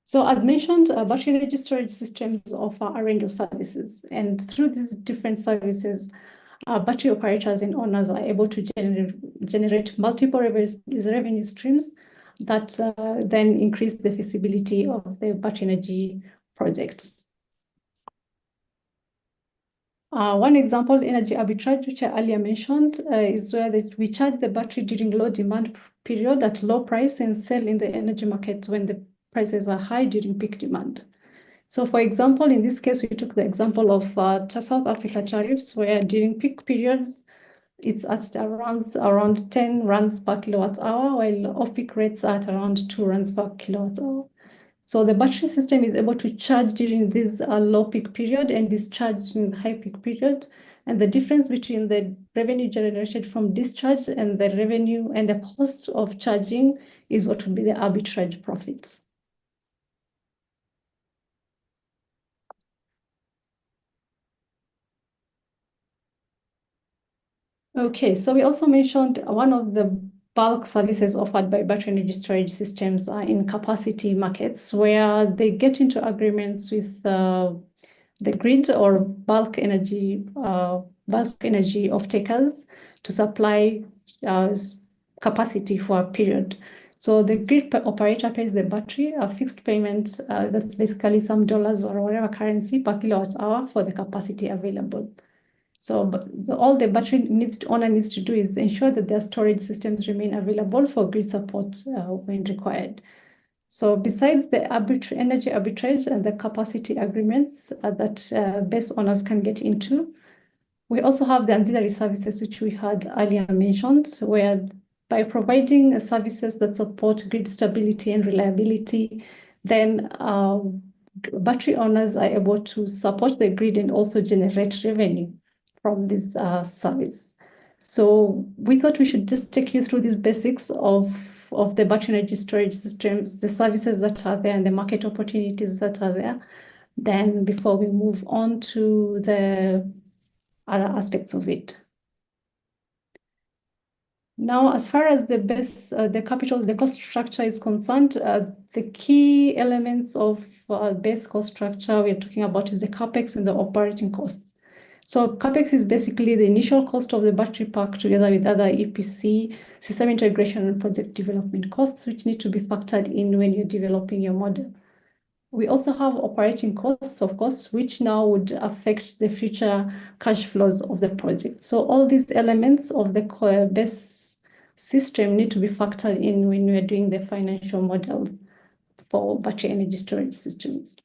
So as mentioned, battery energy storage systems offer a range of services, and through these different services, battery operators and owners are able to generate multiple revenue streams that then increase the feasibility of the battery energy projects. One example, energy arbitrage, which I earlier mentioned, is where we charge the battery during low demand period at low price and sell in the energy market when the prices are high during peak demand. So for example, in this case, we took the example of South Africa tariffs, where during peak periods, it's at around 10 rands per kilowatt hour, while off-peak rates are at around 2 rands per kilowatt hour. So the battery system is able to charge during this low peak period and discharge during the high peak period. And the difference between the revenue generated from discharge and the revenue and the cost of charging is what will be the arbitrage profits. Okay, so we also mentioned one of the bulk services offered by battery energy storage systems are in capacity markets, where they get into agreements with the grid or bulk energy off-takers to supply capacity for a period. So the grid operator pays the battery a fixed payment, that's basically some dollars or whatever currency per kilowatt hour for the capacity available. So all the battery owner needs to do is ensure that their storage systems remain available for grid support when required. So besides the energy arbitrage and the capacity agreements that BESS owners can get into, we also have the ancillary services, which we had earlier mentioned, where by providing services that support grid stability and reliability, then battery owners are able to support the grid and also generate revenue from this service. So we thought we should just take you through these basics of the battery energy storage systems, the services that are there and the market opportunities that are there, then before we move on to the other aspects of it. Now, as far as the BESS, the cost structure is concerned, the key elements of BESS cost structure we're talking about is the CapEx and the operating costs. So CapEx is basically the initial cost of the battery pack together with other EPC, system integration, and project development costs, which need to be factored in when you're developing your model. We also have operating costs, of course, which now would affect the future cash flows of the project. So all these elements of the BESS system need to be factored in when we're doing the financial models for battery energy storage systems.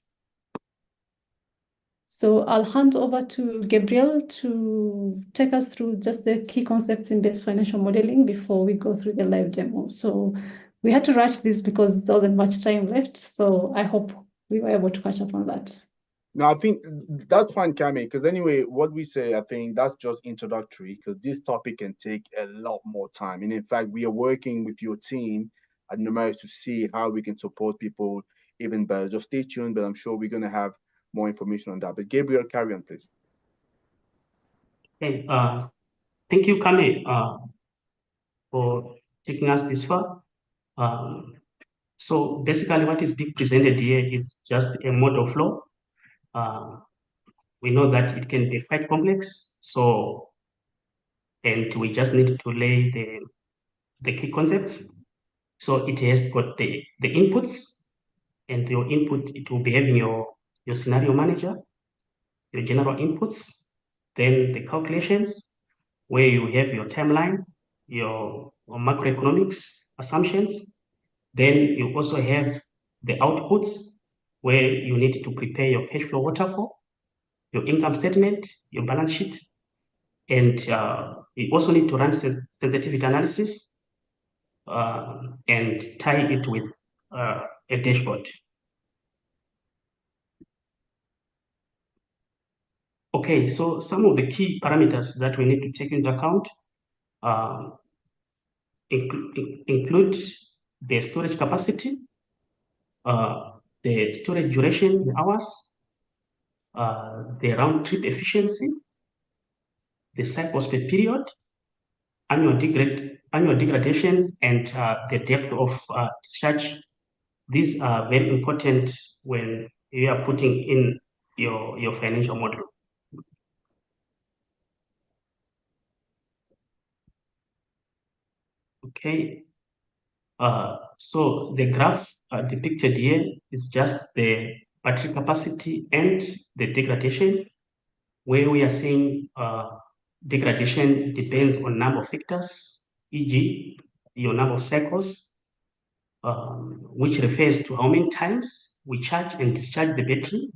So I'll hand over to Gabriel to take us through just the key concepts in BESS financial modeling before we go through the live demo. So we had to rush this because there wasn't much time left. So I hope we were able to catch up on that. No, I think that's fine, Cami, because anyway, what we say, I think that's just introductory, because this topic can take a lot more time. And in fact, we are working with your team at Numeris to see how we can support people even better. Just stay tuned, but I'm sure we're going to have more information on that. But Gabriel, carry on, please. Okay, thank you, Cami, for taking us this far. So basically what is being presented here is just a model flow. We know that it can be quite complex, and we just need to lay the key concepts. So it has got the inputs, and your input, it will be having your scenario manager, your general inputs, then the calculations, where you have your timeline, your macroeconomics assumptions. Then you also have the outputs, where you need to prepare your cash flow waterfall, your income statement, your balance sheet, and you also need to run sensitivity analysis and tie it with a dashboard. Okay, so some of the key parameters that we need to take into account include the storage capacity, the storage duration, the hours, the round trip efficiency, the cycles per period, annual degradation, and the depth of discharge. These are very important when you are putting in your financial model. Okay, so the graph depicted here is just the battery capacity and the degradation. where we are saying degradation depends on number of factors, e.g., your number of cycles, which refers to how many times we charge and discharge the battery.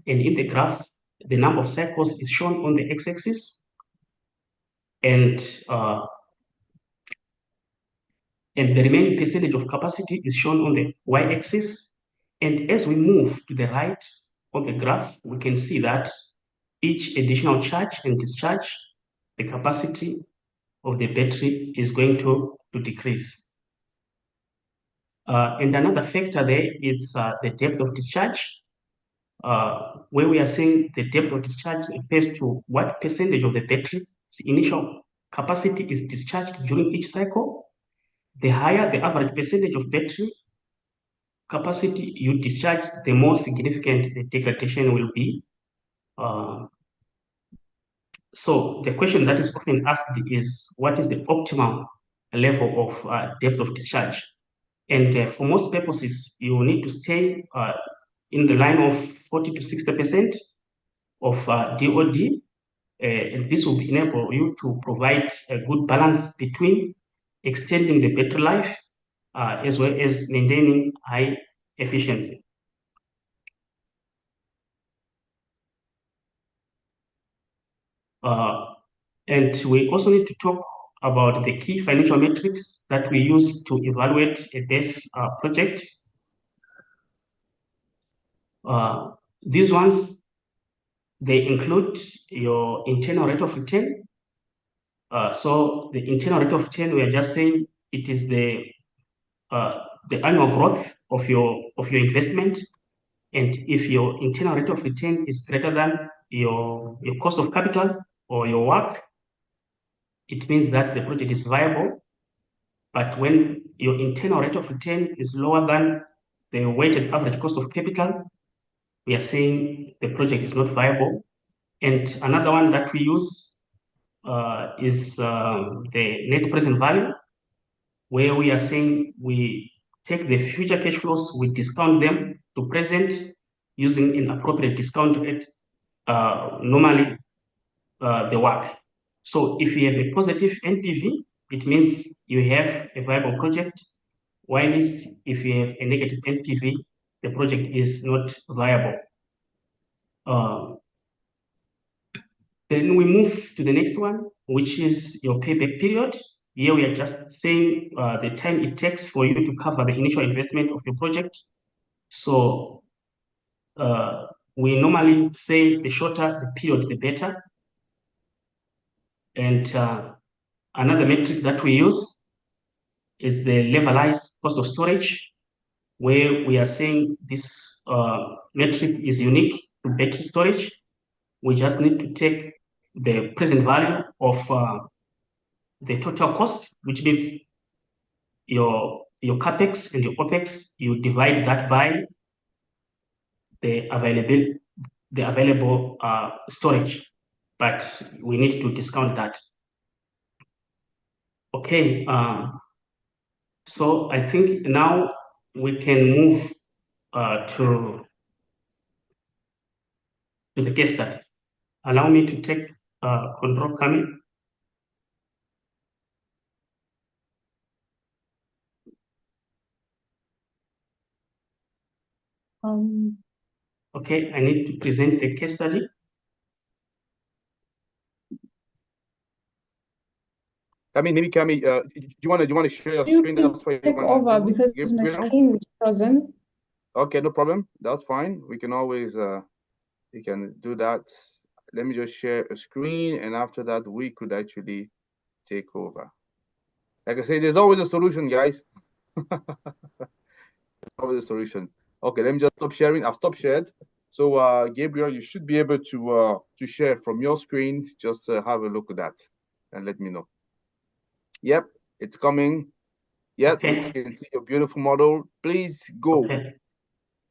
And in the graph, the number of cycles is shown on the x-axis, and the remaining percentage of capacity is shown on the y-axis. And as we move to the right on the graph, we can see that each additional charge and discharge, the capacity of the battery is going to decrease. And another factor there is the depth of discharge, where we are saying the depth of discharge refers to what percentage of the battery's initial capacity is discharged during each cycle. The higher the average percentage of battery capacity you discharge, the more significant the degradation will be. So the question that is often asked is, what is the optimal level of depth of discharge? And for most purposes, you need to stay in the line of 40 to 60% of DOD, and this will enable you to provide a good balance between extending the battery life as well as maintaining high efficiency. And we also need to talk about the key financial metrics that we use to evaluate a BESS project. These ones, they include your internal rate of return. So the internal rate of return, we are just saying it is the annual growth of your investment. And if your internal rate of return is greater than your cost of capital or your work, it means that the project is viable. But when your internal rate of return is lower than the weighted average cost of capital, we are saying the project is not viable. And another one that we use is the net present value, where we are saying we take the future cash flows, we discount them to present using an appropriate discount rate, normally the work. So if you have a positive NPV, it means you have a viable project, while if you have a negative NPV, the project is not viable. Then we move to the next one, which is your payback period. Here we are just saying the time it takes for you to cover the initial investment of your project. So we normally say the shorter the period, the better. And another metric that we use is the levelized cost of storage, where we are saying this metric is unique to battery storage. We just need to take the present value of the total cost, which means your capex and your opex, you divide that by the available storage, but we need to discount that. Okay, so I think now we can move to the case study. Allow me to take control, Camille. Okay, I need to present the case study. Maybe Cami, do you want to share your screen? That's what you take over because my screen is frozen. Okay, no problem. That's fine. We can always we can do that. Let me just share a screen, and after that, we could actually take over. Like I say, there's always a solution, guys. Always a solution. Okay, let me just stop sharing. I've stopped shared. So Gabriel, you should be able to share from your screen. Just have a look at that and let me know. Yep, it's coming. Yep, okay. We can see your beautiful model. Please go.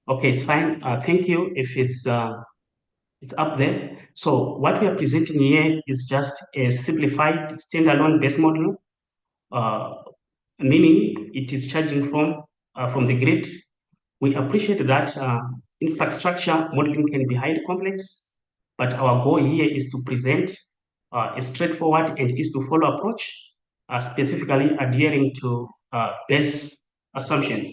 Okay, it's fine. Thank you. If it's up there. So what we are presenting here is just a simplified standalone BESS model, meaning it is charging from the grid. We appreciate that infrastructure modeling can be highly complex, but our goal here is to present a straightforward and easy to follow approach, specifically adhering to BESS assumptions.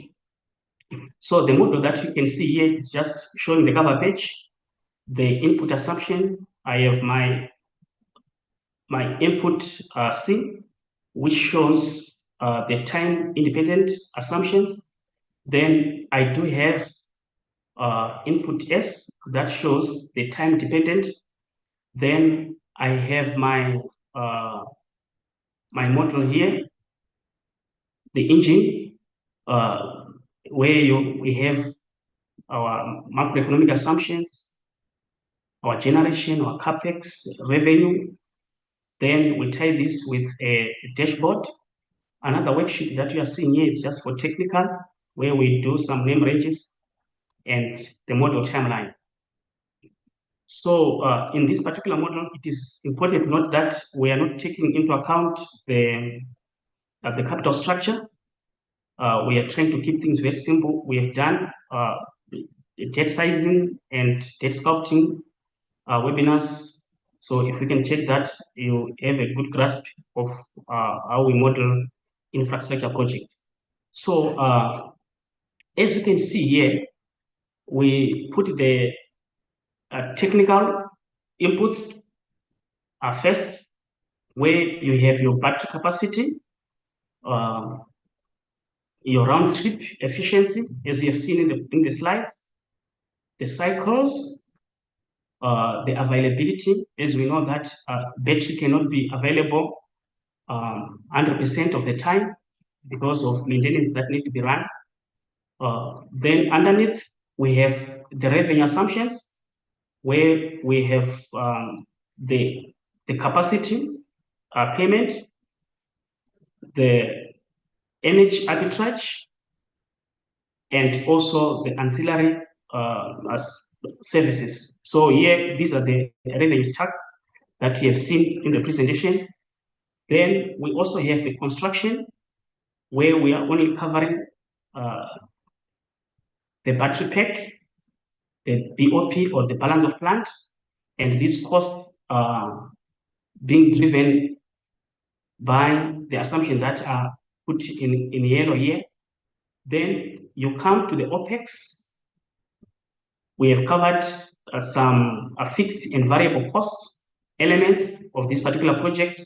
So the model that you can see here is just showing the cover page, the input assumption. I have my input C, which shows the time independent assumptions. Then I do have input S that shows the time dependent. Then I have my my model here, the engine, where we have our macroeconomic assumptions, our generation, our capex, revenue. Then we tie this with a dashboard. Another worksheet that you are seeing here is just for technical, where we do some name ranges and the model timeline. So in this particular model, it is important to note that we are not taking into account the capital structure. We are trying to keep things very simple. We have done debt sizing and debt sculpting webinars. So if we can check that, you have a good grasp of how we model infrastructure projects. So as you can see here, we put the technical inputs first, where you have your battery capacity, your round trip efficiency, as you have seen in the slides, the cycles, the availability, as we know that battery cannot be available 100% of the time because of maintenance that need to be run. Then underneath, we have the revenue assumptions, where we have the capacity payment, the energy arbitrage, and also the ancillary services. So here, these are the revenue stacks that you have seen in the presentation. Then we also have the construction, where we are only covering the battery pack, the BOP or the balance of plant, and these costs are being driven by the assumption that are put in yellow here. Then you come to the OPEX. We have covered some fixed and variable cost elements of this particular project.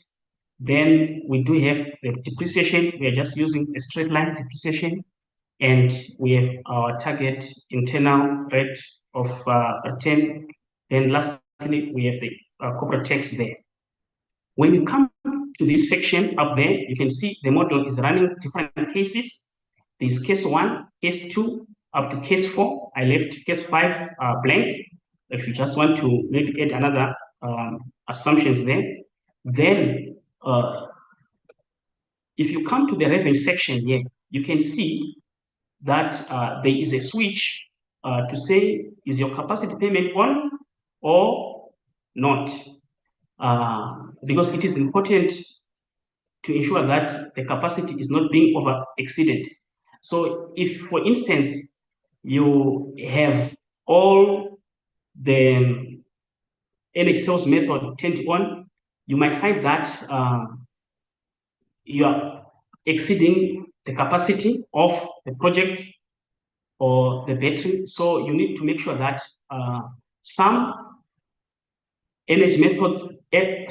Then we do have the depreciation. We are just using a straight line depreciation. And we have our target internal rate of 10. Then lastly, we have the corporate tax there. When you come to this section up there, you can see the model is running different cases. There's case 1, case 2, up to case 4. I left case 5 blank. If you just want to maybe add another assumptions there. Then if you come to the revenue section here, you can see that there is a switch to say, is your capacity payment on or not? Because it is important to ensure that the capacity is not being over exceeded. So if, for instance, you have all the energy sales method turned on, you might find that you are exceeding the capacity of the project or the battery. So you need to make sure that some energy methods,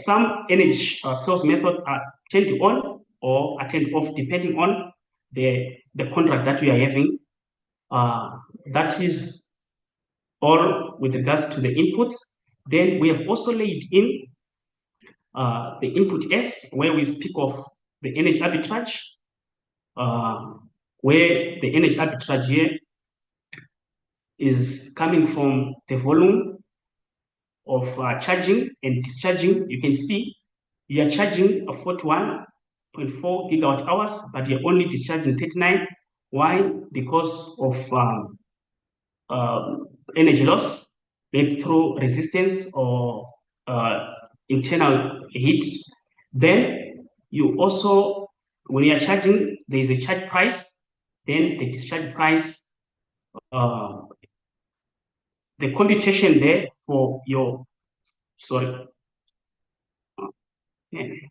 some energy sales methods are turned on or are turned off depending on the contract that we are having. That is all with regards to the inputs. Then we have also laid in the input S, where we speak of the energy arbitrage, where the energy arbitrage here is coming from the volume of charging and discharging. You can see you are charging 41.4 gigawatt hours, but you're only discharging 39. Why? Because of energy loss, maybe through resistance or internal heat. Then you also, when you are charging, there is a charge price, then the discharge price, the computation there for your Sorry. Okay.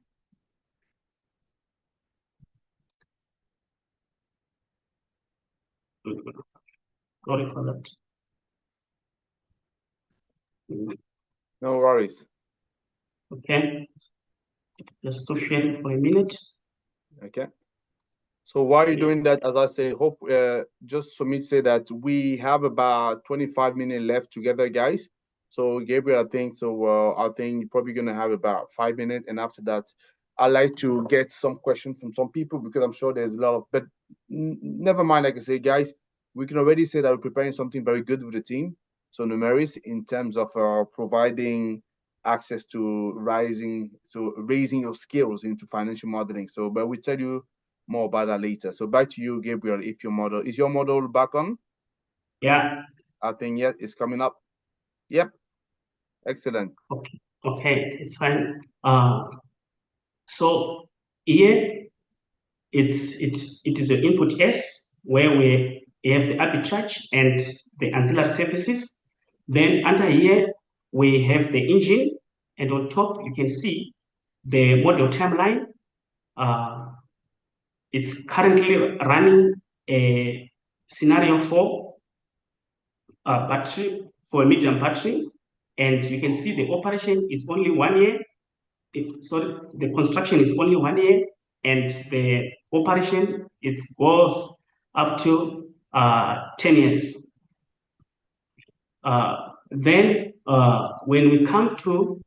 Sorry for that. No worries. Okay. Just to share it for a minute. Okay. So while you're doing that, as I say, hope just for me to say that we have about 25 minutes left together, guys. So Gabriel, I think so. I think you're probably gonna have about 5 minutes, and after that, I like to get some questions from some people because I'm sure there's a lot of. But never mind. Like I say, guys, we can already say that we're preparing something very good with the team. So Numeris, in terms of providing access to raising your skills into financial modeling. So, but we tell you more about that later. So back to you, Gabriel. If your model is your model back on? Yeah. I think yeah, it's coming up. Yep. Excellent. Okay. Okay, it's fine. So here it is the input S where we have the arbitrage and the ancillary services. Then under here we have the engine, and on top you can see the model timeline. It's currently running a scenario for battery, for a medium battery, and you can see the operation is only 1 year. The construction is only 1 year, and the operation goes up to 10 years. Then when we come to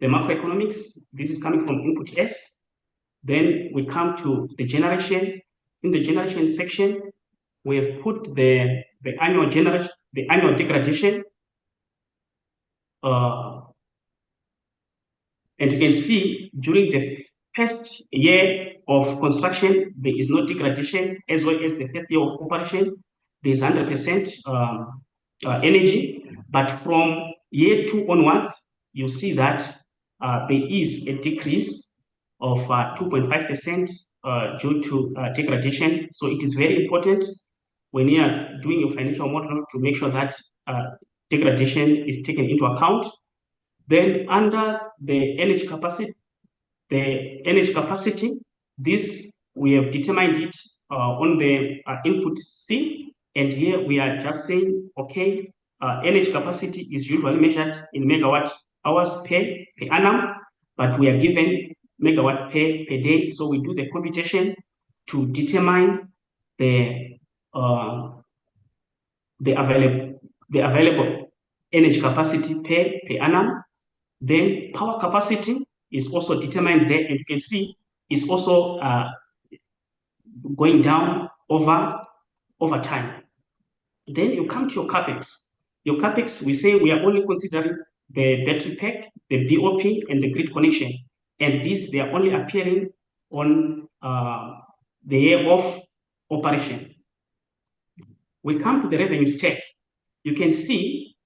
the macroeconomics, this is coming from input S. Then we come to the generation. In the generation section, we have put the annual generation, the annual degradation. And you can see during the first year of construction, there is no degradation, as well as the first year of operation, there is 100% energy. But from year 2 onwards, you see that there is a decrease of 2.5% due to degradation. So it is very important when you are doing your financial model to make sure that degradation is taken into account. Then under the energy capacity, this we have determined it on the input C, and here we are just saying, okay, energy capacity is usually measured in megawatt hours per annum, but we are given megawatt per day, so we do the computation to determine the available energy capacity per annum. Then power capacity is also determined there, and you can see it's also going down over time. Then you come to your capex. Your capex, we say we are only considering the battery pack, the BOP, and the grid connection, and these they are only appearing on the year of operation. We come to the revenue stack. You can see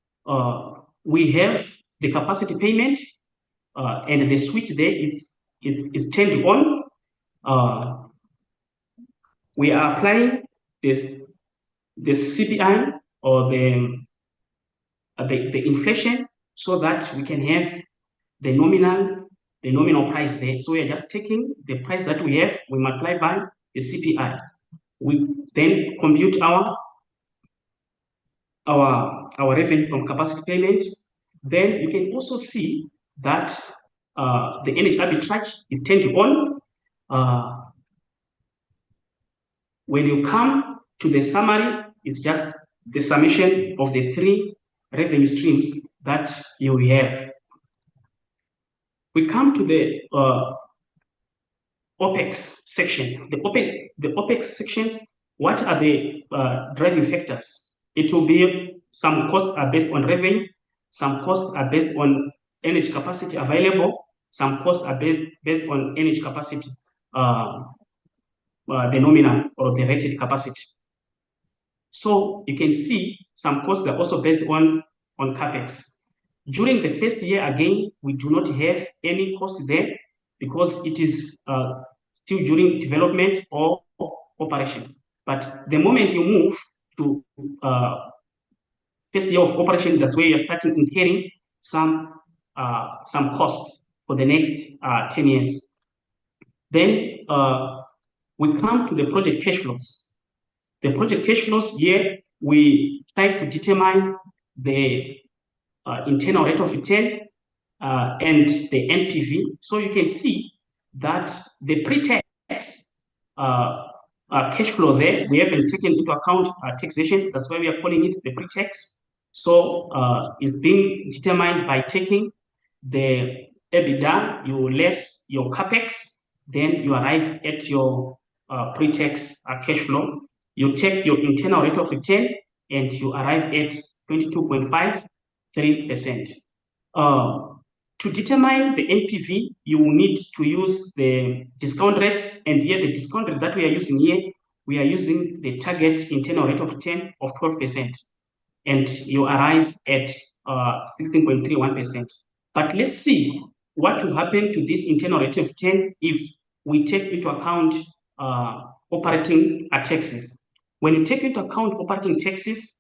we have the capacity payment, and the switch there is turned on. We are applying the CPI or the inflation, so that we can have the nominal price there. So we are just taking the price that we have, we multiply by the CPI. We then compute our revenue from capacity payment. Then you can also see that the energy arbitrage is turned on. When you come to the summary, it's just the summation of the 3 revenue streams that you have. We come to the OPEX section. The OPEX sections, what are the driving factors? It will be some costs are based on revenue, some costs are based on energy capacity available, some costs are based on energy capacity, the nominal or the rated capacity. So you can see some costs are also based on capex. During the first year, again, we do not have any cost there because it is still during development or operation. But the moment you move to first year of operation, that's where you're starting incurring some some costs for the next 10 years. Then we come to the project cash flows. The project cash flows here, we try to determine the internal rate of return and the NPV. So you can see that the pre-tax cash flow there, we haven't taken into account taxation. That's why we are calling it the pre-tax. So it's being determined by taking the EBITDA, you less your capex, then you arrive at your pre-tax cash flow. You take your internal rate of return and you arrive at 22.53%. To determine the NPV, you will need to use the discount rate, and here the discount rate that we are using here, we are using the target internal rate of return of 12%, and you arrive at 16.31%. But let's see what will happen to this internal rate of return if we take into account operating taxes. When you take into account operating taxes,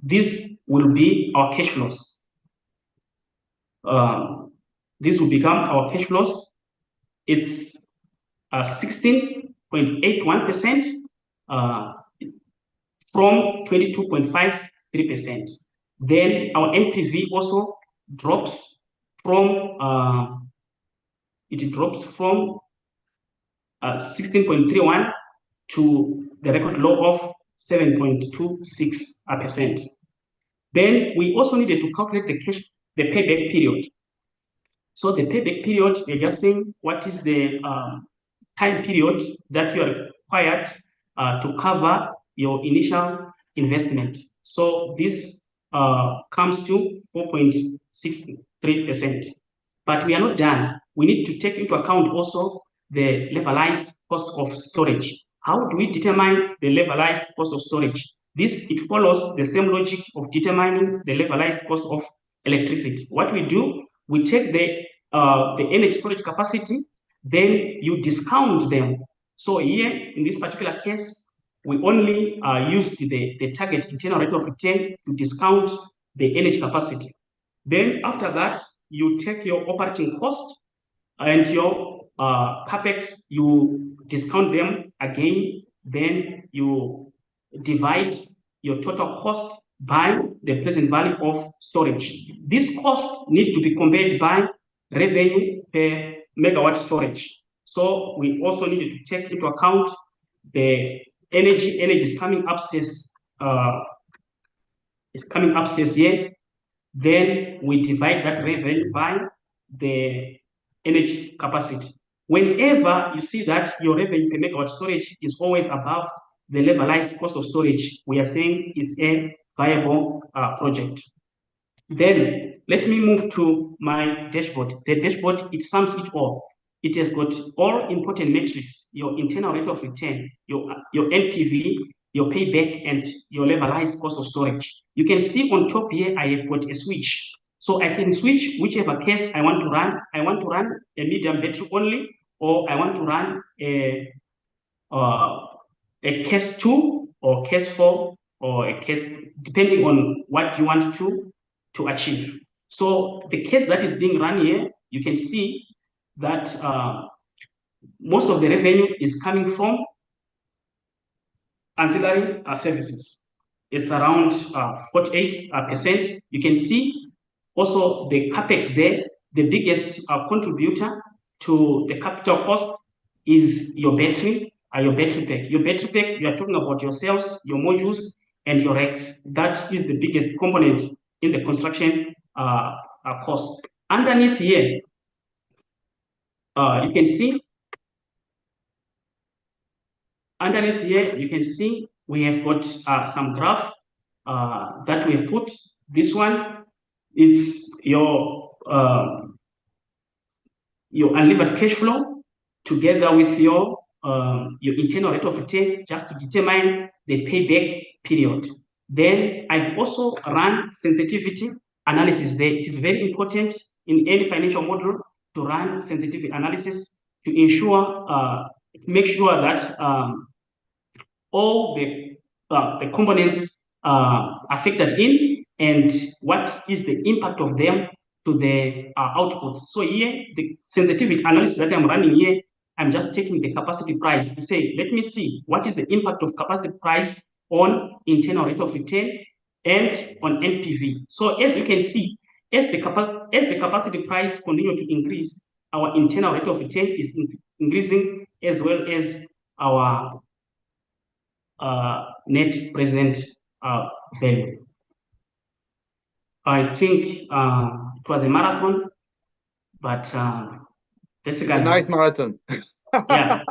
this will be our cash flows. This will become our cash flows. It's 16.81% from 22.53%. Then our NPV also drops from 16.31 to the record low of 7.26%. Then we also needed to calculate the payback period. So the payback period, we're just saying what is the time period that you are required to cover your initial investment. So this comes to 4.63%. But we are not done. We need to take into account also the levelized cost of storage. How do we determine the levelized cost of storage? It follows the same logic of determining the levelized cost of electricity. What we do, we take the energy storage capacity, then you discount them. So here, in this particular case, we only used the target internal rate of return to discount the energy capacity. Then after that, you take your operating cost and your capex, you discount them again, then you divide your total cost by the present value of storage. This cost needs to be compared by revenue per megawatt storage. So we also needed to take into account the energy is coming upstairs. It's coming upstairs here. Then we divide that revenue by the energy capacity. Whenever you see that your revenue per megawatt storage is always above the levelized cost of storage, we are saying it's a viable project. Then let me move to my dashboard. The dashboard, it sums it all. It has got all important metrics: your internal rate of return, your NPV, your payback, and your levelized cost of storage. You can see on top here, I have got a switch. So I can switch whichever case I want to run. I want to run a medium battery only, or I want to run a case 2 or case 4 or a case, depending on what you want to achieve. So the case that is being run here, you can see that most of the revenue is coming from ancillary services. It's around 48%. You can see also the capex there. The biggest contributor to the capital cost is your battery pack. Your battery pack, you are talking about your cells, your modules, and your racks. That is the biggest component in the construction cost. Underneath here, you can see. Underneath here, you can see we have got some graph that we have put. This one is your unlevered cash flow together with your internal rate of return, just to determine the payback period. Then I've also run sensitivity analysis there. It is very important in any financial model to run sensitivity analysis to ensure, make sure that all the components are factored in and what is the impact of them to the outputs. So here, the sensitivity analysis that I'm running here, I'm just taking the capacity price and say, let me see what is the impact of capacity price on internal rate of return and on NPV. So as you can see, as the capacity price continue to increase, our internal rate of return is increasing, as well as our net present value. I think it was a marathon, but It's a nice marathon. yeah.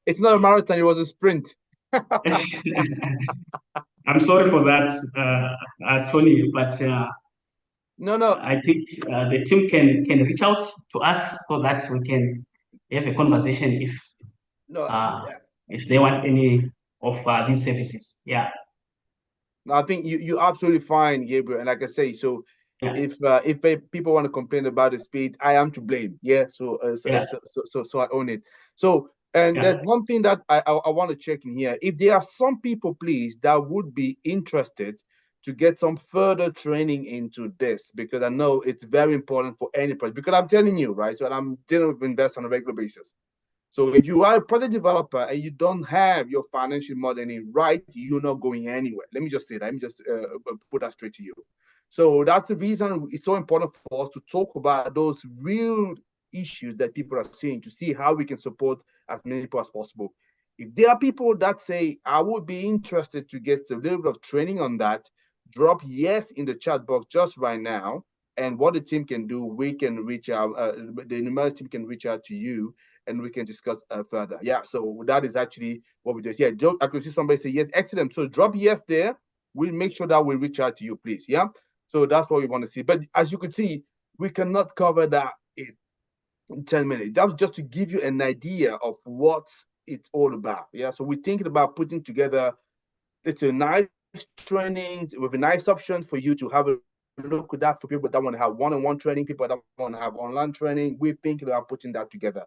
It's not a marathon, it was a sprint. I'm sorry for that, Tony, but No. I think the team can reach out to us so that we can have a conversation if they want any of these services. Yeah. No, I think you're absolutely fine, Gabriel. And like I say, so Yeah. if people want to complain about the speed, I am to blame. Yeah. So I own it. So there's one thing that I want to check in here. If there are some people, please, that would be interested to get some further training into this, because I know it's very important for any project. Because I'm telling you, right? So I'm dealing with investors on a regular basis. So if you are a project developer and you don't have your financial modeling right, you're not going anywhere. Let me just say that. Let me just put that straight to you. So that's the reason it's so important for us to talk about those real issues that people are seeing, to see how we can support as many people as possible. If there are people that say, I would be interested to get a little bit of training on that, drop yes in the chat box just right now. And what the team can do, we can reach out, the Numeris team can reach out to you, and we can discuss further. Yeah, so that is actually what we do. Yeah, I could see somebody say yes, excellent. So drop yes there. We'll make sure that we reach out to you, please. Yeah, so that's what we want to see. But as you can see, we cannot cover that in 10 minutes. That's just to give you an idea of what it's all about. Yeah, so we're thinking about putting together, it's a nice training with a nice option for you to have a look at that, for people that want to have one-on-one training, people that want to have online training. We're thinking about putting that together.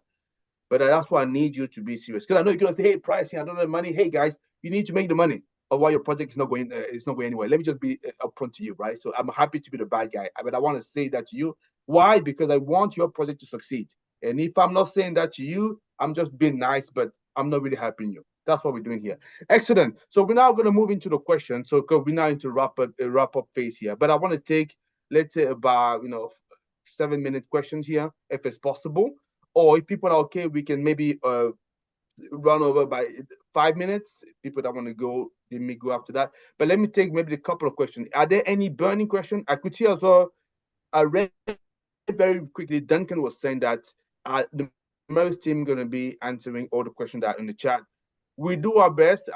But that's why I need you to be serious. Because I know you're gonna say, "Hey, pricing, I don't have money." Hey, guys, you need to make the money, or why your project is not going. It's not going anywhere. Let me just be upfront to you, right? So I'm happy to be the bad guy, but I want to say that to you. Why? Because I want your project to succeed. And if I'm not saying that to you, I'm just being nice, but I'm not really helping you. That's what we're doing here. Excellent. So we're now going to move into the question. So we're now into wrap up phase here. But I want to take, let's say, about 7-minute questions here, if it's possible. Or if people are okay, we can maybe run over by 5 minutes. People that want to go, they may go after that. But let me take maybe a couple of questions. Are there any burning questions? I could see as well, I read very quickly, Duncan was saying that the Numeris team going to be answering all the questions that are in the chat. We do our best.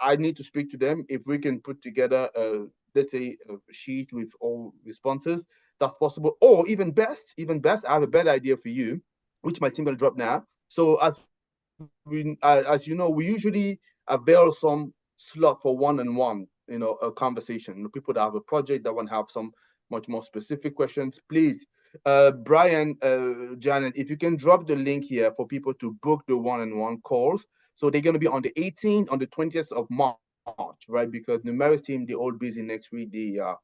I need to speak to them. If we can put together, let's say, a sheet with all responses, that's possible. Or even best, I have a better idea for you, which my team will drop now. So as you know, we usually avail some slot for one-on-one, a conversation. People that have a project that want to have some much more specific questions, please. Brian, Janet, if you can drop the link here for people to book the one-on-one calls. So they're going to be on the 18th, on the 20th of March, right? Because the Numeris team, they're all busy next week. They are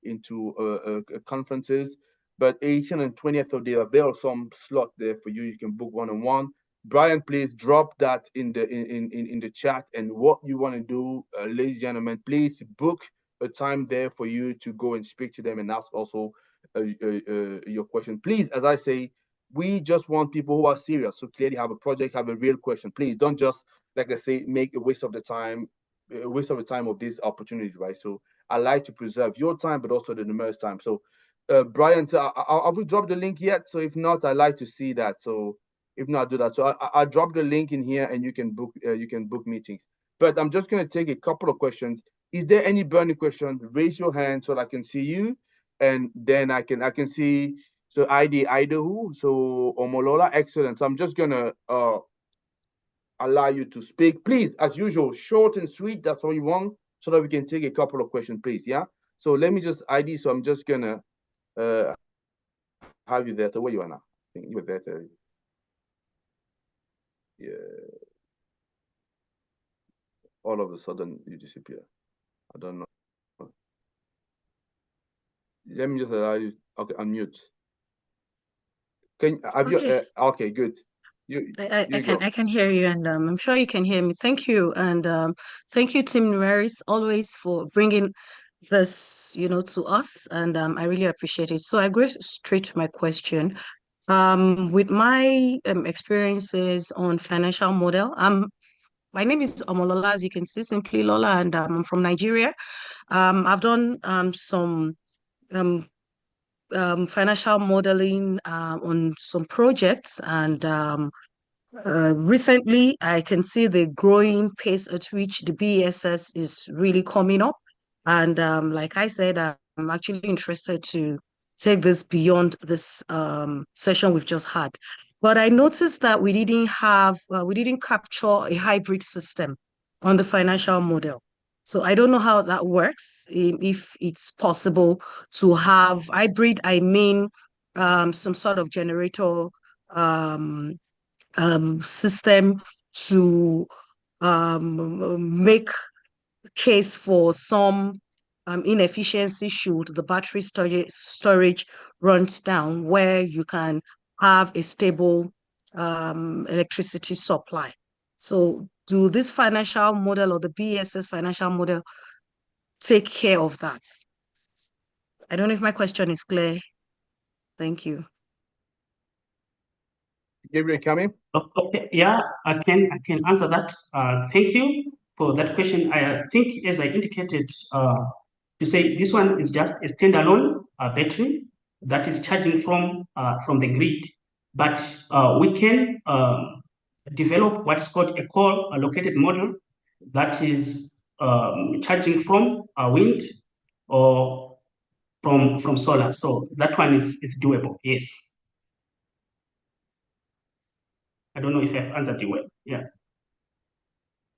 into conferences. But 18th and 20th, so they avail some slot there for you. You can book one-on-one. Brian, please drop that in the chat, and what you want to do, ladies and gentlemen, please book a time there for you to go and speak to them and ask also your question. Please, as I say, we just want people who are serious, who clearly have a project, have a real question. Please don't just, like I say, make a waste of the time of this opportunity, right? So I like to preserve your time, but also the Numeris time. So Brian, have we dropped the link yet? So if not, I like to see that. So if not, do that. So I'll drop the link in here, and you can book meetings. But I'm just going to take a couple of questions. Is there any burning question? Raise your hand so that I can see you, and then I can see. So ID Idaho, so Omolola, excellent. So I'm just going to allow you to speak. Please, as usual, short and sweet. That's all you want, so that we can take a couple of questions, please. Yeah. So let me just ID. So I'm just going to have you there. So where you are now? I think you were there. Yeah. All of a sudden you disappear. I don't know. Let me just allow you. Okay, unmute. Have Okay. you? Okay, good. I can hear you, and I'm sure you can hear me. Thank you, and thank you, Team Numeris, always for bringing this, to us, and I really appreciate it. So I go straight to my question. With my experiences on financial model, my name is Omolola, as you can see, simply Lola, and I'm from Nigeria. I've done some financial modeling on some projects, and recently I can see the growing pace at which the BESS is really coming up. And like I said, I'm actually interested to take this beyond this session we've just had. But I noticed that we didn't capture a hybrid system on the financial model. So I don't know how that works, if it's possible to have hybrid. I mean, some sort of generator system to make case for some inefficiency should the battery storage runs down, where you can have a stable electricity supply. So do this financial model or the BESS financial model take care of that? I don't know if my question is clear. Thank you. Gabriel, coming? Okay, yeah, I can answer that. Thank you for that question. I think, as I indicated, to say this one is just a standalone battery that is charging from the grid, but we can develop what's called a core-allocated model that is charging from wind or from solar. So that one is doable. Yes. I don't know if I've answered you well. Yeah.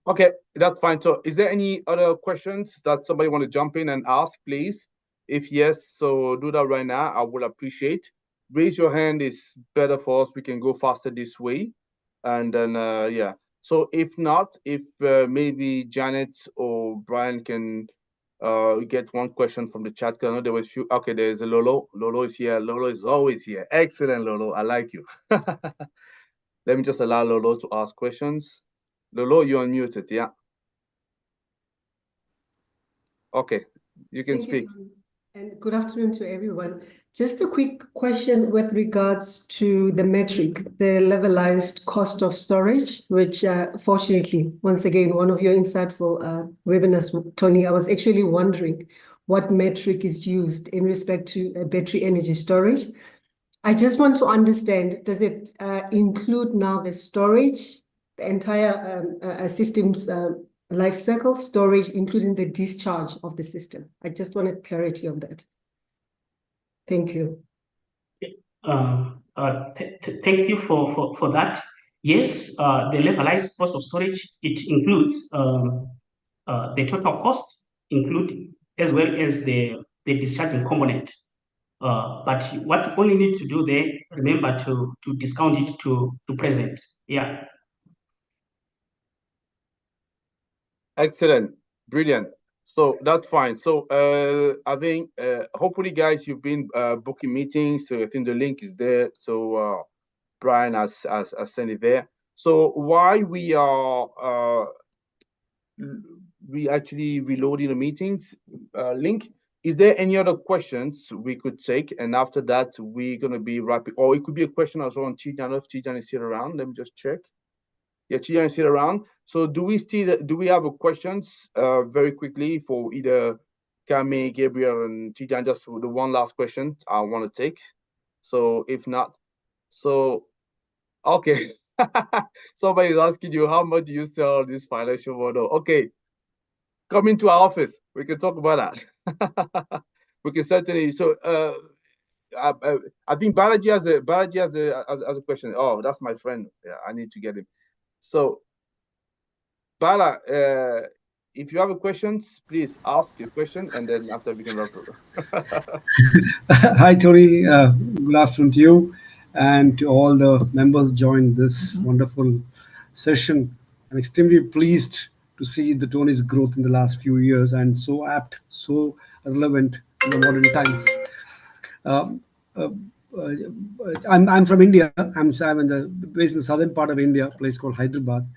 Okay, that's fine. So is there any other questions that somebody want to jump in and ask, please? If yes, so do that right now. I will appreciate. Raise your hand is better for us. We can go faster this way. And then, yeah. So if not, if maybe Janet or Brian can get one question from the chat. Because I know there was few. Okay, there's a Lolo. Lolo is here. Lolo is always here. Excellent, Lolo. I like you. Let me just allow Lolo to ask questions. Lolo, you're unmuted, yeah. Okay, you can speak. And good afternoon to everyone. Just a quick question with regards to the metric, the levelized cost of storage, which fortunately, once again, one of your insightful webinars, Tony, I was actually wondering what metric is used in respect to battery energy storage. I just want to understand, does it include now the storage, the entire system's life cycle storage, including the discharge of the system? I just wanted clarity on that. Thank you. Thank you for that. Yes, the levelized cost of storage, it includes the total cost, including as well as the discharging component. But what you only need to do there, remember to discount it to present. Yeah. Excellent, brilliant. So that's fine. So I think hopefully, guys, you've been booking meetings. So I think the link is there. So Brian has sent it there. So while we are actually reloading the meetings link, is there any other questions we could take? And after that, we're gonna be wrapping. Or it could be a question as well on Tijan. If Tijan is still around, let me just check. Yeah, Tijan is still around. So do we have a questions very quickly for either Kame, Gabriel, and Tijan? Just the one last question I want to take. So if not, so okay. Somebody's asking you, how much do you sell this financial model? Okay, come into our office. We can talk about that. We can certainly. So I think Balaji has a question. Oh, that's my friend. Yeah, I need to get him. So Bala, if you have a questions, please ask your question, and then after we can wrap up. Hi, Tony. Good afternoon to you and to all the members joined this wonderful session. I'm extremely pleased to see the Tony's growth in the last few years, and so apt, so relevant in the modern times. I'm from India. I'm based in the southern part of India, a place called Hyderabad,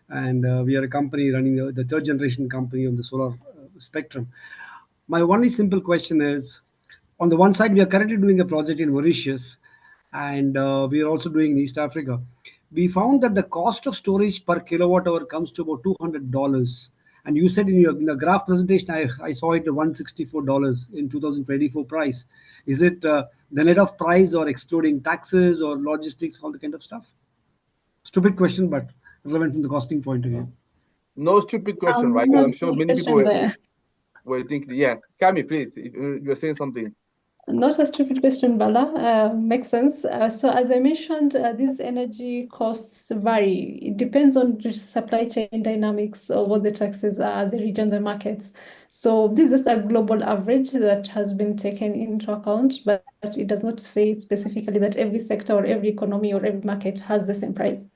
and we are a company running the third generation company on the solar spectrum. My only simple question is, on the one side, we are currently doing a project in Mauritius, and we are also doing in East Africa. We found that the cost of storage per kilowatt hour comes to about $200. And you said in the graph presentation, I saw it at $164 in 2024 price. Is it the net of price or excluding taxes or logistics, all the kind of stuff? Stupid question, but relevant from the costing point of view. No stupid question, right? No I'm sure stupid many people question there. were thinking, yeah. Kami, please, you're saying something. Not a stupid question, Bala. Makes sense. So as I mentioned, these energy costs vary. It depends on the supply chain dynamics or what the taxes are, the region, the markets. So this is a global average that has been taken into account, but it does not say specifically that every sector or every economy or every market has the same price.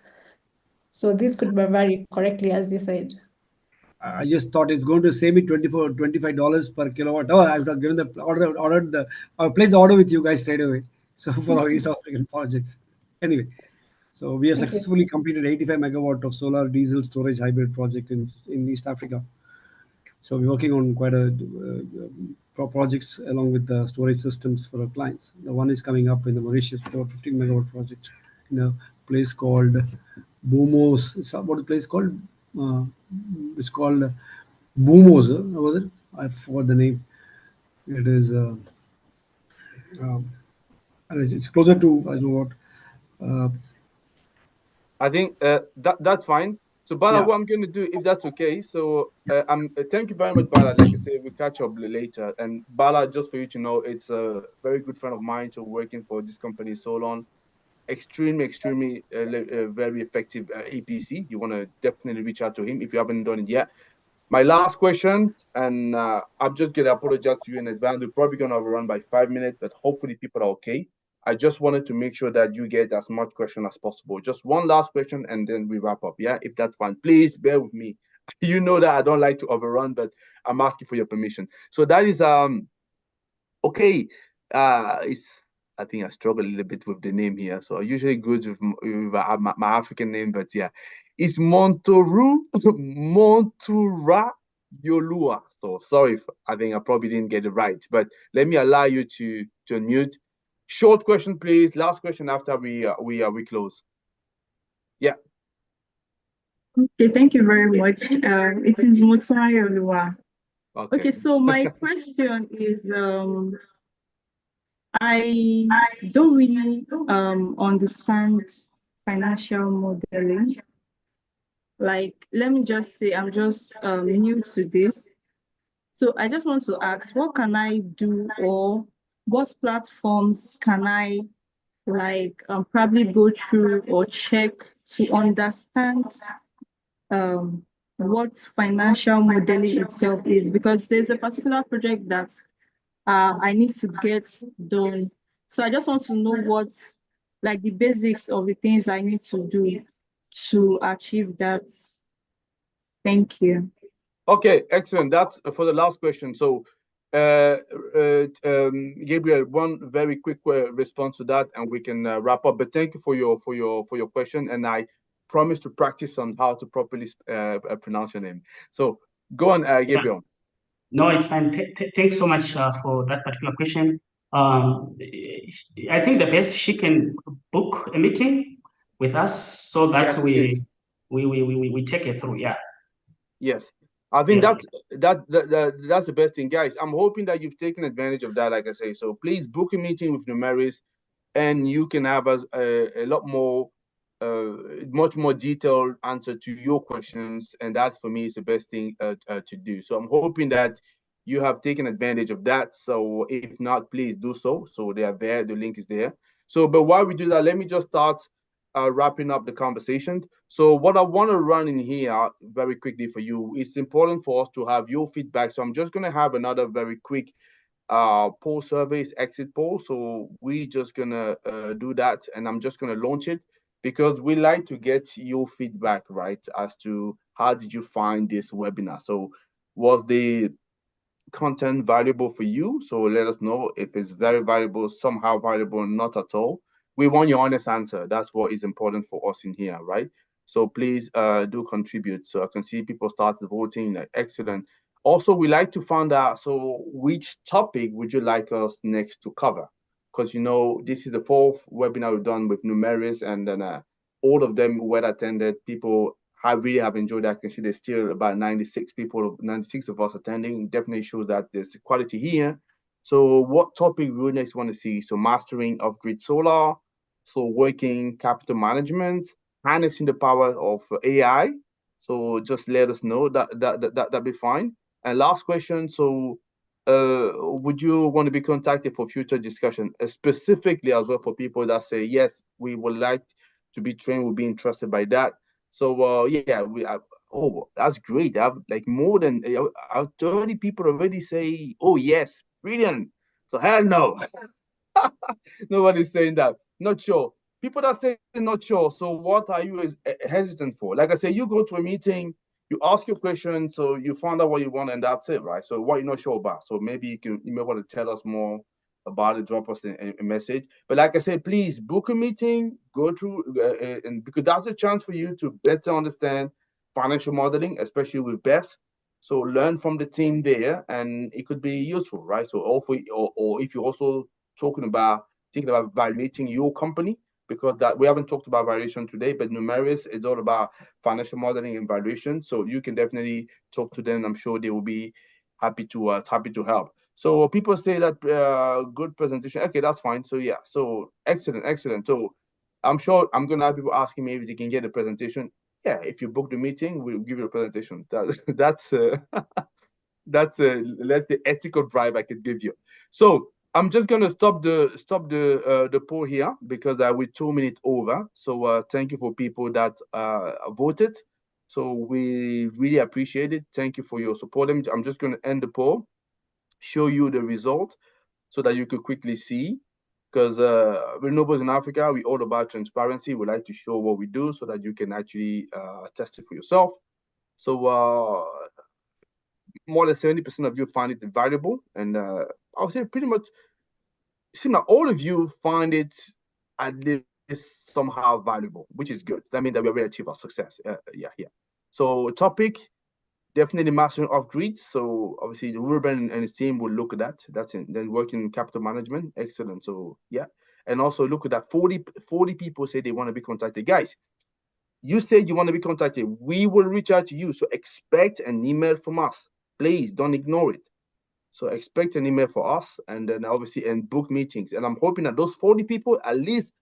So this could vary correctly, as you said. I just thought it's going to save me $25 per kilowatt. Oh, I've given the I'll place the order with you guys straight away. So for our East African projects. Anyway, so we have Thank you. successfully completed 85 megawatt of solar diesel storage hybrid project in East Africa. So we're working on quite a projects along with the storage systems for our clients. The one is coming up in the Mauritius, it's about 15 megawatt project in a place called Boomos. What is the place called? It's called Boomos. Was it? I forgot the name. It is. It's closer to I don't know what. I think that's fine. So, Bala, Yeah. what I'm going to do, if that's okay. So, thank you very much, Bala. Like I said, we'll catch up later. And Bala, just for you to know, it's a very good friend of mine. So, working for this company so long, extremely very effective APC. You want to definitely reach out to him if you haven't done it yet. My last question, and I'm just going to apologize to you in advance. We're probably going to overrun by 5 minutes, but hopefully people are okay. I just wanted to make sure that you get as much question as possible. Just one last question, and then we wrap up. Yeah, if that's fine. Please bear with me. You know that I don't like to overrun, but I'm asking for your permission. So that is okay. It's I think I struggle a little bit with the name here. So I usually good with my African name, but yeah, it's Montura Yolua. So sorry, I think I probably didn't get it right, but let me allow you to unmute. Short question, please. Last question after we close. Yeah. Okay, thank you very much. It is Montura Yolua. Okay, so my question is, I don't really understand financial modeling. Like, let me just say, I'm just new to this. So I just want to ask, what can I do, or what platforms can I probably go through or check to understand what financial modeling itself is? Because there's a particular project that I need to get done. So I just want to know what's like the basics of the things I need to do to achieve that. Thank you. Okay, excellent. That's for the last question. So, Gabriel, one very quick response to that, and we can wrap up. But thank you for your question, and I promise to practice on how to properly pronounce your name. So, go on, Gabriel. No, it's fine. Thanks so much for that particular question. I think the best she can book a meeting with us so that we take it through. Yeah. Yes, I think Yeah. that's the best thing, guys. I'm hoping that you've taken advantage of that, like I say. So please book a meeting with Numeris, and you can have a lot more, much more detailed answer to your questions, and that for me is the best thing to do. So I'm hoping that you have taken advantage of that. So if not, please do so. So they are there. The link is there. So, but while we do that, let me just start wrapping up the conversation. So what I want to run in here very quickly for you, it's important for us to have your feedback. So I'm just going to have another very quick poll surveys, exit poll. So we just going to do that, and I'm just going to launch it because we like to get your feedback, right, as to how did you find this webinar. So was the content valuable for you. So let us know if it's very valuable, somehow valuable, not at all. We want your honest answer. That's what is important for us in here, right? So please do contribute. So I can see people started voting. Excellent. Also, we like to find out, so which topic would you like us next to cover? Because, you know, this is the fourth webinar we've done with Numeris, and then all of them well attended. People really have enjoyed that. I can see there's still about 96 people, 96 of us attending. Definitely shows that there's quality here. So what topic we next want to see? So mastering off-grid solar, so working capital management, harnessing the power of AI. So just let us know. That'd be fine. And last question. So would you want to be contacted for future discussion, specifically as well for people that say, yes, we would like to be trained, we'll be interested by that. So yeah, oh, that's great. I have like more than 30 people already say, oh yes, brilliant. So hell no. Nobody's saying that. Not sure. People that say not sure. So what are you hesitant for? Like I say, you go to a meeting, you ask your question, so you find out what you want, and that's it, right? So what you're not sure about. So maybe you may want to tell us more about it, drop us a message. But like I said, please book a meeting, go through, and because that's a chance for you to better understand financial modeling, especially with BESS. So learn from the team there, and it could be useful, right? So or if you're also thinking about valuating your company, because that we haven't talked about valuation today, but Numeris is all about financial modeling and valuation. So you can definitely talk to them. I'm sure they will be happy to help. So people say that good presentation. Okay, that's fine. So yeah, so excellent. So I'm sure I'm gonna have people asking me if they can get a presentation. Yeah, if you book the meeting, we'll give you a presentation. That's that's the ethical bribe I could give you. So I'm just gonna stop the poll here because we're 2 minutes over. So thank you for people that voted. So we really appreciate it. Thank you for your support. I'm just gonna end the poll, show you the result so that you could quickly see. Because Renewables in Africa, we all about transparency. We like to show what we do so that you can actually test it for yourself. So more than 70% of you find it valuable, and I would say pretty much seem like all of you find it at least somehow valuable, which is good. That means that we're ready to achieve our success. Yeah. So topic, definitely mastering off grid. So obviously Ruben and his team will look at that. That's it. Then working in capital management, excellent. So yeah, and also look at that. 40 people say they want to be contacted, guys. You said you want to be contacted. We will reach out to you. So expect an email from us. Please don't ignore it. So expect an email for us, and then obviously and book meetings. And I'm hoping that those 40 people, at least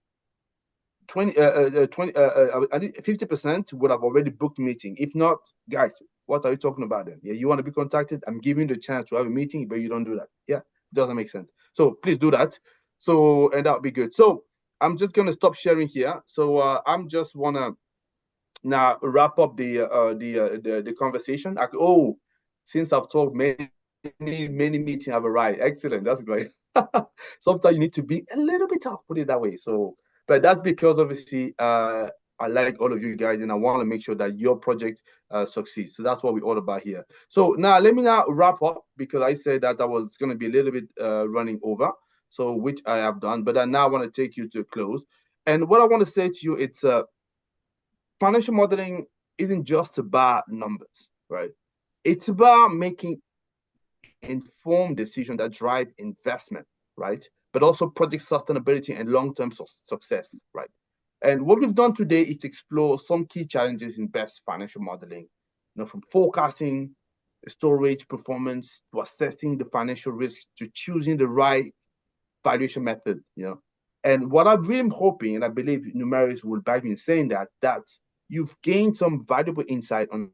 50% would have already booked meeting. If not, guys, what are you talking about then? Yeah, you want to be contacted? I'm giving you the chance to have a meeting, but you don't do that. Yeah, doesn't make sense. So please do that. So and that'll be good. So I'm just gonna stop sharing here. So I'm just wanna now wrap up the conversation. Since I've talked many meetings have arrived. Excellent, that's great. Sometimes you need to be a little bit tough, put it that way. So, but that's because obviously I like all of you guys, and I want to make sure that your project succeeds. So that's what we're all about here. So now let me now wrap up, because I said that I was going to be a little bit running over. So which I have done, but I now want to take you to a close. And what I want to say to you, it's financial modeling isn't just about numbers, right? It's about making informed decisions that drive investment, right? But also project sustainability and long-term success, right? And what we've done today is explore some key challenges in BESS financial modeling, from forecasting storage performance to assessing the financial risk to choosing the right valuation method, And what I'm really hoping, and I believe Numeris will back me in saying that you've gained some valuable insight on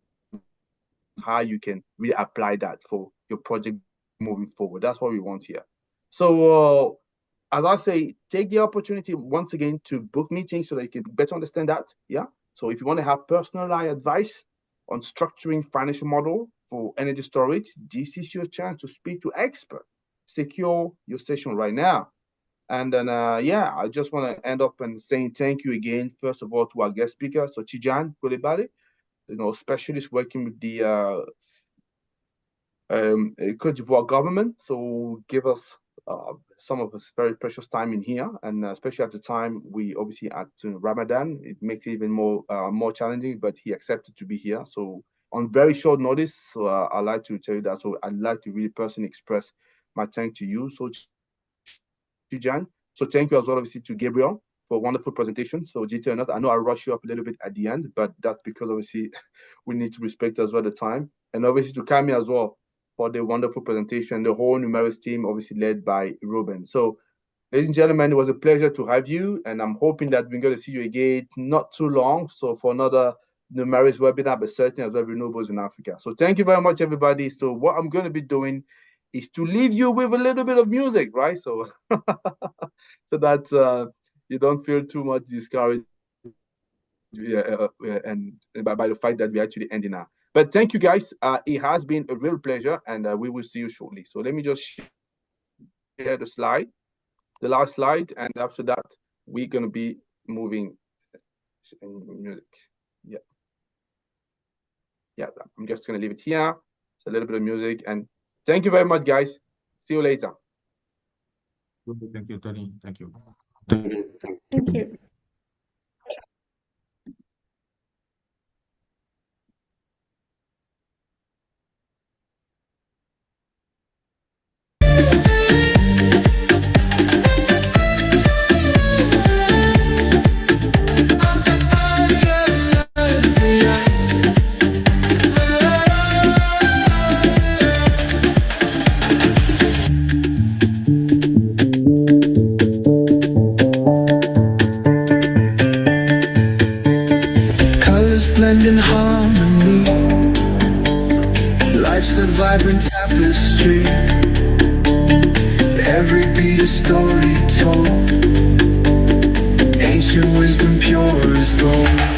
how you can really apply that for your project moving forward. That's what we want here. So as I say, take the opportunity once again to book meetings so that you can better understand that. Yeah. So if you want to have personalized advice on structuring financial model for energy storage, this is your chance to speak to expert. Secure your session right now. And then, I just want to end up and saying thank you again, first of all, to our guest speaker, so Tijan Coulibaly, specialist working with the Cote d'Ivoire government. So give us some of us very precious time in here, and especially at the time we obviously at Ramadan, it makes it even more challenging. But he accepted to be here. So on very short notice, so I'd like to tell you that. So I'd like to really personally express my thanks to you. So to Jan. So thank you as well, obviously, to Gabriel for a wonderful presentation. So GT or not, I know I rushed you up a little bit at the end, but that's because obviously we need to respect as well the time. And obviously to Kami as well for the wonderful presentation, the whole Numeris team, obviously led by Ruben. So ladies and gentlemen, it was a pleasure to have you, and I'm hoping that we're going to see you again not too long. So for another Numeris webinar, but certainly as well renewables in Africa. So thank you very much, everybody. So what I'm going to be doing is to leave you with a little bit of music, right? So so that you don't feel too much discouraged and by the fact that we're actually ending now. But thank you, guys. It has been a real pleasure, and we will see you shortly. So let me just share the slide, the last slide, and after that, we're going to be moving music. Yeah, I'm just going to leave it here. It's a little bit of music, and thank you very much, guys. See you later. Thank you, Tony. Thank you. Thank you. blend in harmony. Life's a vibrant tapestry. Every beat a story told. Ancient wisdom pure as gold.